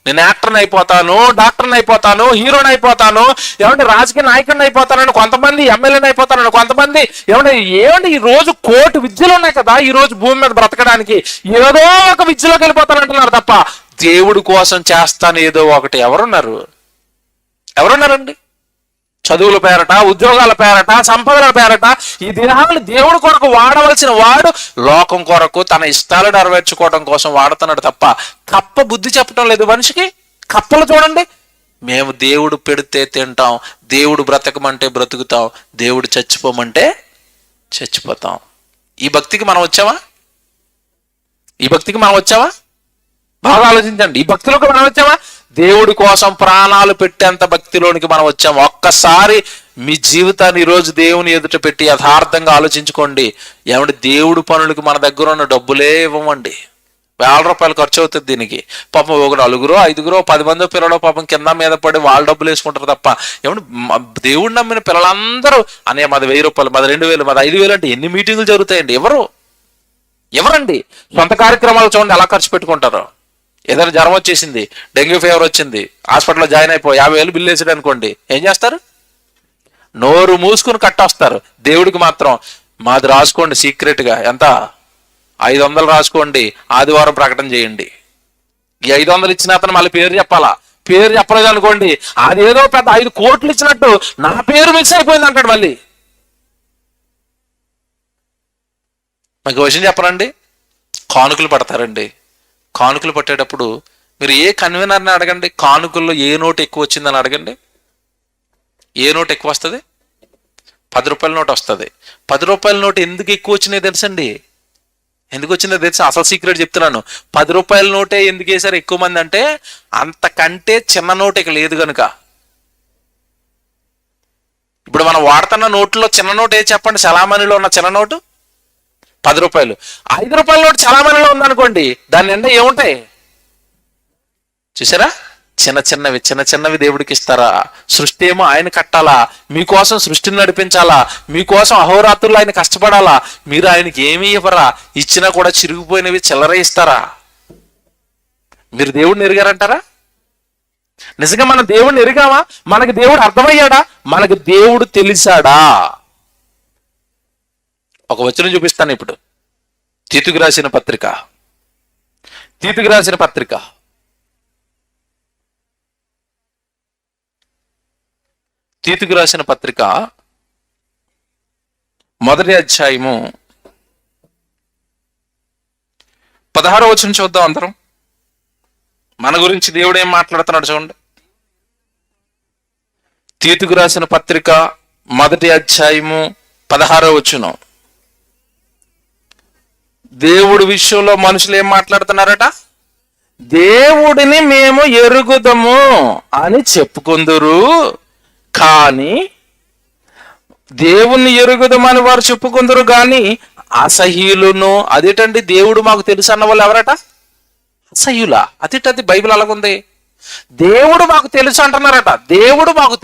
నేను యాక్టర్ని అయిపోతాను, డాక్టర్ని అయిపోతాను, హీరోని అయిపోతాను, ఏమంటే రాజకీయ నాయకుడిని అయిపోతానని కొంతమంది, ఎమ్మెల్యేని అయిపోతానని కొంతమంది, ఏమంటే ఈ రోజు కోటి విద్యలు ఉన్నాయి కదా ఈ రోజు భూమి మీద బ్రతకడానికి. ఏదో ఒక విద్యలోకి వెళ్ళిపోతానంటున్నారు తప్ప దేవుడి కోసం చేస్తాను ఏదో ఒకటి. ఎవరున్నారండి? చదువుల పేరట, ఉద్యోగాల పేరట, సంపదల పేరట ఈ దేహాలు దేవుడి కొరకు వాడవలసిన వాడు లోకం కొరకు తన ఇష్టాలు నెరవేర్చుకోవడం కోసం వాడుతున్నాడు తప్ప కప్ప బుద్ధి చెప్పడం లేదు మనిషికి. కప్పలు చూడండి, మేము దేవుడు పెడితే తింటాం, దేవుడు బ్రతకమంటే బ్రతుకుతాం, దేవుడు చచ్చిపోమంటే చచ్చిపోతాం. ఈ భక్తికి మనం వచ్చావా? బాగా ఆలోచించండి. ఈ భక్తిలోకి మనం వచ్చావా? దేవుడి కోసం ప్రాణాలు పెట్టేంత భక్తిలోనికి మనం వచ్చాము. ఒక్కసారి మీ జీవితాన్ని ఈరోజు దేవుని ఎదుట పెట్టి యథార్థంగా ఆలోచించుకోండి. ఏమంటే దేవుడి పనులకి మన దగ్గర ఉన్న డబ్బులే ఇవ్వమండి. ₹1000 ఖర్చు అవుతుంది దీనికి. పాపం ఒక 4, 5, 10 మంది పిల్లలు పాపం కింద మీద పడి వాళ్ళ డబ్బులు వేసుకుంటారు తప్ప ఏమంటే దేవుడు నమ్మిన పిల్లలందరూ అనే మాది ₹1000, మాది 2000, మాది 5000 అంటే ఎన్ని మీటింగులు జరుగుతాయండి? ఎవరండి? సొంత కార్యక్రమాలు చూడండి ఎలా ఖర్చు పెట్టుకుంటారో. ఏదైనా జ్వరం వచ్చేసింది, డెంగ్యూ ఫీవర్ వచ్చింది, హాస్పిటల్లో జాయిన్ అయిపోయి 50,000 బిల్లు వేసాడు అనుకోండి, ఏం చేస్తారు? నోరు మూసుకుని కట్టొస్తారు. దేవుడికి మాత్రం మాది రాసుకోండి సీక్రెట్గా, ఎంత 500 రాసుకోండి, ఆదివారం ప్రకటన చేయండి. ఈ 500 ఇచ్చిన అతను మళ్ళీ పేరు చెప్పాలా? పేరు చెప్పలేదు అనుకోండి, అదేదో పెద్ద 5 కోట్లు ఇచ్చినట్టు నా పేరు మిక్స్ అయిపోయింది అంటాడు. మళ్ళీ మీకు విషయం చెప్పనండి, కానుకలు పడతారండి. కానుకలు పట్టేటప్పుడు మీరు ఏ కన్వీనర్ని అడగండి, కానుకల్లో ఏ నోటు ఎక్కువ వచ్చిందని అడగండి. ఏ నోట్ ఎక్కువ వస్తుంది? 10 రూపాయల నోట్ వస్తుంది. 10 రూపాయల నోట్ ఎందుకు ఎక్కువ వచ్చినాయి తెలుసండి? ఎందుకు వచ్చిందో తెలుసా? అసలు సీక్రెట్ చెప్తున్నాను. 10 రూపాయల నోటే ఎందుకు వేసారు ఎక్కువ మంది అంటే, అంతకంటే చిన్న నోట్ ఇక లేదు కనుక. ఇప్పుడు మనం వాడుతున్న నోట్లో చిన్న నోట్ ఏది చెప్పండి? చలామణిలో ఉన్న చిన్న నోటు 10 రూపాయలు. 5 రూపాయల నోటు చలామణిలో ఉందనుకోండి, దాని నిండా ఏముంటాయి చూసారా? చిన్న చిన్నవి దేవుడికి ఇస్తారా? సృష్టి ఏమో ఆయన కట్టాలా, మీకోసం సృష్టిని నడిపించాలా, మీకోసం అహోరాత్రులు ఆయన కష్టపడాలా, మీరు ఆయనకి ఏమీ ఇవ్వరా, ఇచ్చినా కూడా చిరిగిపోయినవి చిల్లర ఇస్తారా? మీరు దేవుడిని ఎరిగారంటారా? నిజంగా మనం దేవుడిని ఎరిగామా? మనకి దేవుడు అర్థమయ్యాడా? మనకి దేవుడు తెలిసాడా? ఒక వచనం చూపిస్తాను ఇప్పుడు. తీతుకు రాసిన పత్రిక 1వ అధ్యాయము 16వ వచనం చూద్దాం అందరం. మన గురించి దేవుడు ఏం మాట్లాడుతున్నాడు చూడండి. తీతుకు రాసిన పత్రిక 1వ అధ్యాయము 16వ వచనం. దేవుడి విషయంలో మనుషులు ఏం మాట్లాడుతున్నారట? దేవుడిని మేము ఎరుగుదము అని చెప్పుకుందురు, కానీ దేవుణ్ణి ఎరుగుదమని వారు చెప్పుకుందరు కానీ అసహ్యులను. అదేటండి దేవుడు మాకు తెలుసు అన్న వాళ్ళు ఎవరట? అసహ్యులా? అదేటది బైబిల్ అలాగుంది. దేవుడు మాకు తెలుసు అంటున్నారట. దేవుడు మాకు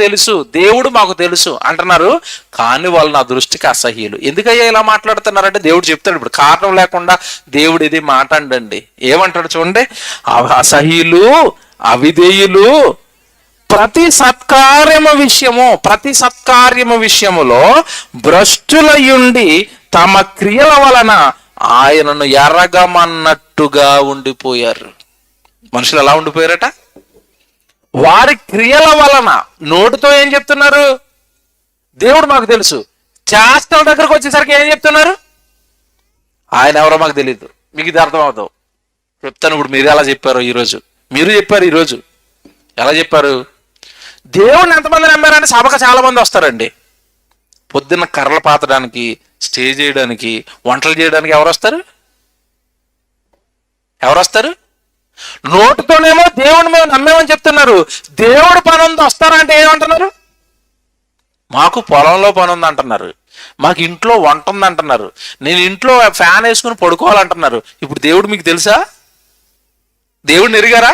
తెలుసు అంటున్నారు, కానీ వాళ్ళు నా దృష్టికి అసహ్యులు. ఎందుకయ్యా ఇలా మాట్లాడుతున్నారంటే దేవుడు చెప్తాడు. ఇప్పుడు కారణం లేకుండా దేవుడు ఇది మాట్లాడండి. ఏమంటాడు చూడండి. అసహ్యులు, అవిధేయులు, ప్రతి సత్కార్యము విషయములో భ్రష్టులయుండి తమ క్రియల వలన ఆయనను ఎరగమన్నట్టుగా ఉండిపోయారు. మనుషులు ఎలా ఉండిపోయారట? వారి క్రియల వలన. నోటితో ఏం చెప్తున్నారు? దేవుడు మాకు తెలుసు. చేష్టల దగ్గరకు వచ్చేసరికి ఏం చెప్తున్నారు? ఆయన ఎవరో మాకు తెలియదు. మీకు ఇది అర్థం అవుతావు చెప్తాను. ఇప్పుడు మీరు ఎలా చెప్పారు ఈరోజు? ఈరోజు ఎలా చెప్పారు? దేవుడిని ఎంతమంది నమ్మారంటే సభకు చాలా మంది వస్తారండి. పొద్దున్న కర్రలు పాతడానికి, స్టేజ్ చేయడానికి, వంటలు చేయడానికి ఎవరు వస్తారు? నోటితోనేమో దేవుడిని మేము నమ్మేమని చెప్తున్నారు. దేవుడు పని ఉంది వస్తారంటే ఏమంటున్నారు? మాకు పొలంలో పని ఉంది అంటున్నారు, మాకు ఇంట్లో వంట ఉంది అంటున్నారు, నేను ఇంట్లో ఫ్యాన్ వేసుకుని పడుకోవాలంటున్నారు. ఇప్పుడు దేవుడు మీకు తెలుసా? దేవుడిని ఎరిగారా?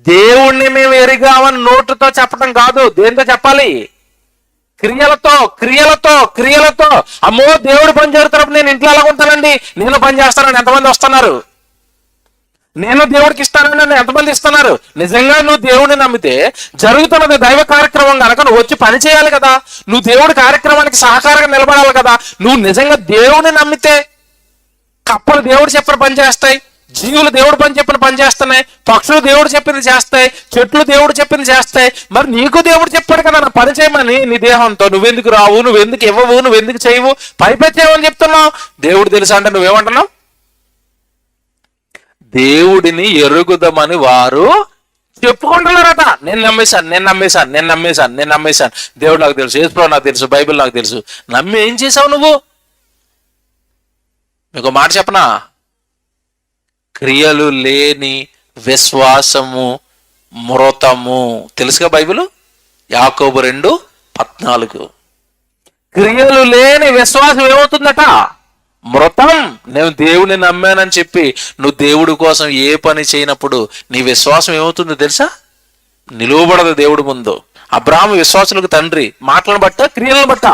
దేవుణ్ణి మేము ఎరిగామని నోటుతో చెప్పడం కాదు. దేంతో చెప్పాలి? క్రియలతో. అమ్మో దేవుడు పని చేస్తున్నప్పుడు నేను ఇంట్లో ఎలా ఉంటానండి, నేను పని చేస్తానని ఎంతమంది వస్తున్నారు? నేను దేవుడికి ఇస్తానని ఎంతమంది ఇస్తున్నారు? నిజంగా నువ్వు దేవుడిని నమ్మితే జరుగుతున్నది దైవ కార్యక్రమం కనుక నువ్వు వచ్చి పని చేయాలి కదా. నువ్వు దేవుడి కార్యక్రమానికి సహకారంగా నిలబడాలి కదా. నువ్వు నిజంగా దేవుడిని నమ్మితే కప్పలు దేవుడు చెప్పిన పని చేస్తాయి, జీవులు దేవుడు పని చెప్పిన పని చేస్తున్నాయి, పక్షులు దేవుడు చెప్పింది చేస్తాయి, చెట్లు దేవుడు చెప్పింది చేస్తాయి. మరి నీకు దేవుడు చెప్పాడు కదా నా పని చేయమని. నీ దేహంతో నువ్వెందుకు రావు, నువ్వెందుకు ఇవ్వవు, నువ్వెందుకు చేయవు, పైపెచ్చేవని చెప్తున్నావు. దేవుడు తెలుసా అంటే నువ్వేమంటున్నావు? దేవుడిని ఎరుగుదామని వారు చెప్పుకుంటున్నారట. నేను నమ్మేశాను, దేవుడు నాకు తెలుసు, యేసుప్రభువు నాకు తెలుసు, బైబిల్ నాకు తెలుసు. నమ్మి ఏం చేసావు నువ్వు? మీకు మాట చెప్పనా? క్రియలు లేని విశ్వాసము మృతము. తెలుసుగా బైబిల్, యాకోబు 2:14. క్రియలు లేని విశ్వాసం ఏమవుతుందట? మృతం. నేను దేవుని నమ్మానని చెప్పి నువ్వు దేవుడి కోసం ఏ పని చేయనప్పుడు నీ విశ్వాసం ఏమవుతుందో తెలుసా? నిలువబడదు దేవుడి ముందు. అబ్రాహాము విశ్వాసులకు తండ్రి. మాటలను బట్ట, క్రియలను బట్ట.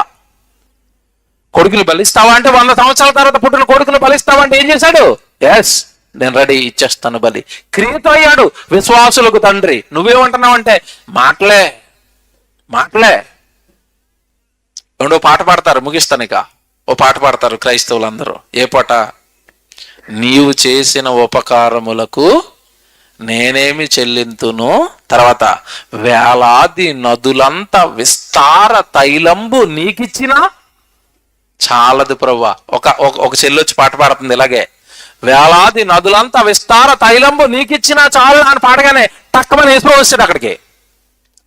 కొడుకులు బలిస్తావా అంటే 100 సంవత్సరాల తర్వాత పుట్టిన కొడుకులు బలిస్తావా అంటే ఏం చేశాడు? ఎస్, నేను రెడీ, ఇచ్చేస్తాను బలి. క్రియతో అయ్యాడు విశ్వాసులకు తండ్రి. నువ్వేమంటున్నావు అంటే మాటలే. రెండో పాట పాడతారు, ముగిస్తాను ఇక. ఓ పాట పాడతారు క్రైస్తవులందరూ. ఏ పాట? నీవు చేసిన ఉపకారములకు నేనేమి చెల్లింతును. తర్వాత వేలాది నదులంత విస్తార తైలంబు నీకిచ్చిన చాలదు ప్రభువా. ఒక చెల్లి వచ్చి పాట పాడుతుంది ఇలాగే, వేలాది నదులంతా విస్తార తైలంబు నీకిచ్చిన చాలు అని పాడగానే టక్కమని యేసుప్రభువు వచ్చాడు అక్కడికి.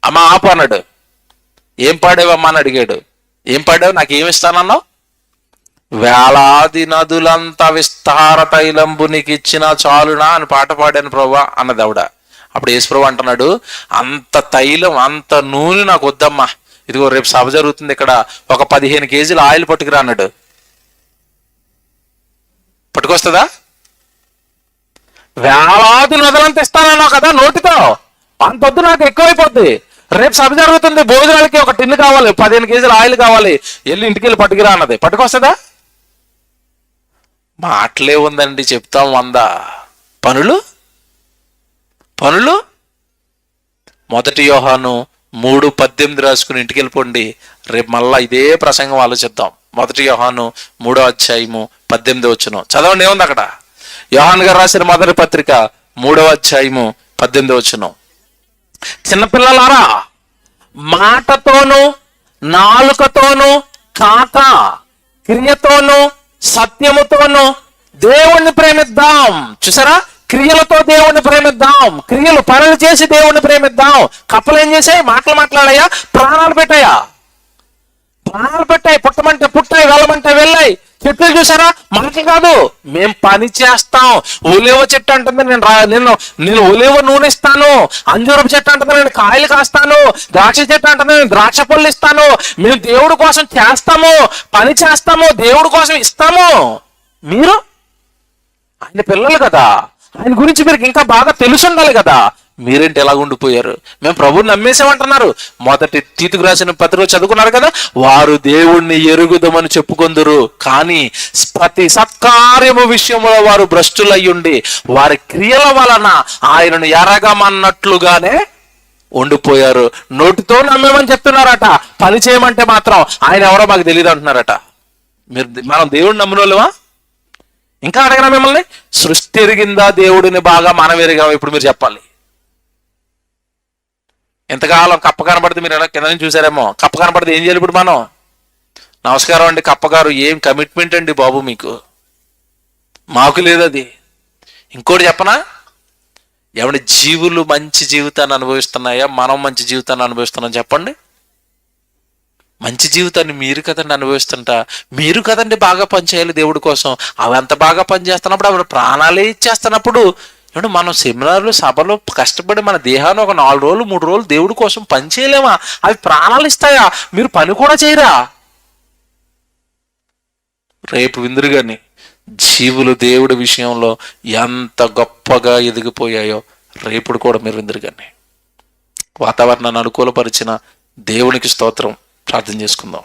అమ్మ ఆపు అన్నాడు. ఏం పాడేవమ్మా అని అడిగాడు. ఏం పాడావు, నాకు ఏమి ఇస్తానన్నావు? వేలాది నదులంత విస్తార తైలంబు నీకు ఇచ్చిన చాలునా అని పాట పాడాను ప్రభువా అన్నది ఆవిడ. అప్పుడు యేసుప్రభు అంటున్నాడు, అంత తైలం అంత నూనె నాకు వద్దమ్మా, ఇదిగో రేపు సభ జరుగుతుంది ఇక్కడ, ఒక 15 కేజీలు ఆయిల్ పట్టుకురా అన్నాడు. పట్టుకొస్తుందా? వేలాది నదులంత ఇస్తానన్నావు కదా నోటితో, అంతొద్దు, నాకు ఎక్కువైపోద్ది, రేపు సభ జరుగుతుంది, భోజనాలకి ఒక టిన్ను కావాలి, 15 కేజీలు ఆయిల్ కావాలి, వెళ్ళి ఇంటికి వెళ్ళి పట్టుకురా అన్నది. పట్టుకొస్తుందా? మాటలే ఉందండి, చెప్తాం 100, పనులు పనులు. 1 యోహాను 3:18 రాసుకుని ఇంటికి వెళ్ళిపోండి, రేపు మళ్ళా ఇదే ప్రసంగం ఆలోచిద్దాం. 1 యోహాను 3:18 చదవండి, ఏముంది అక్కడ? యోహాను గారు రాసిన మొదటి పత్రిక 3:18. చిన్నపిల్లలారా, మాటతోనూ నాలుకతోనూ కాక క్రియతోనూ సత్యముతోనూ దేవుణ్ణి ప్రేమిద్దాం. చూసారా, క్రియలతో దేవుణ్ణి ప్రేమిద్దాం, క్రియలు పనులు చేసి దేవుణ్ణి ప్రేమిద్దాం. కప్పలు ఏం చేసాయి? మాటలు మాట్లాడాయా? ప్రాణాలు పెట్టాయా? ప్రాణాలు పెట్టాయి. పుట్టమంటే పుట్టాయి, వెళ్ళమంటే వెళ్ళాయి. చెట్లు చూసారా? మనకి కాదు, మేం పని చేస్తాం. ఒలేవ చెట్టు అంటుంది నేను ఒలేవ నూనె ఇస్తాను, అంజూరపు చెట్టు అంటుంది నేను కాయలు కాస్తాను, ద్రాక్ష చెట్టు అంటుంది నేను ద్రాక్ష పళ్ళు ఇస్తాను. మేము దేవుడి కోసం చేస్తాము, పని చేస్తాము, దేవుడి కోసం ఇస్తాము. మీరు ఆయన పిల్లలు కదా, ఆయన గురించి మీరు ఇంకా బాగా తెలిసి ఉండాలి కదా. మీరేంటి ఎలా ఉండిపోయారు? మేము ప్రభువుని నమ్మేసామంటున్నారు. 1 తీతుకు రాసిన పత్రిక చదువుకున్నారు కదా, వారు దేవుణ్ణి ఎరుగుదమని చెప్పుకొందురు, కానీ ప్రతి సత్కార్యము విషయంలో వారు భ్రష్టులయ్యుండి వారి క్రియల వలన ఆయనను ఎరగమన్నట్లుగానే ఉండిపోయారు. నోటితో నమ్మేమని చెప్తున్నారట, పని చేయమంటే మాత్రం ఆయన ఎవరో మాకు తెలియదు అంటున్నారట. మనం దేవుడిని నమ్మిన వాళ్ళమా? ఇంకా అడగనా మిమ్మల్ని, సృష్టి ఎరిగిందా దేవుడిని బాగా, మనం ఎరిగాము. ఇప్పుడు మీరు చెప్పాలి. ఎంతకాలం కప్ప కనపడితే మీరు ఎలా కింద నుంచి చూసారేమో, కప్ప కనపడితే ఏం చేయాలి ఇప్పుడు మనం? నమస్కారం అండి కప్పగారు, ఏం కమిట్మెంట్ అండి బాబు మీకు, మాకు లేదు అది. ఇంకోటి చెప్పనా, ఎవరి జీవులు మంచి జీవితాన్ని అనుభవిస్తున్నాయా, మనం మంచి జీవితాన్ని అనుభవిస్తున్నాం చెప్పండి? మంచి జీవితాన్ని మీరు కదండి అనుభవిస్తుంటా, మీరు కదండి బాగా పనిచేయాలి దేవుడి కోసం. అవి అంత బాగా పనిచేస్తున్నప్పుడు, అవి ప్రాణాలే ఇచ్చేస్తున్నప్పుడు, ఏమంటే మనం సెమినార్లు సభలో కష్టపడి మన దేహాన్ని ఒక 4 రోజులు 3 రోజులు దేవుడి కోసం పని చేయలేమా? అవి ప్రాణాలు ఇస్తాయా? మీరు పని కూడా చేయరా? రేపు విందురుగాని జీవులు దేవుడి విషయంలో ఎంత గొప్పగా ఎదిగిపోయాయో రేపుడు కూడా మీరు విందురుగాని. వాతావరణాన్ని అనుకూలపరిచిన దేవునికి స్తోత్రం. ప్రార్థన చేసుకుందాం.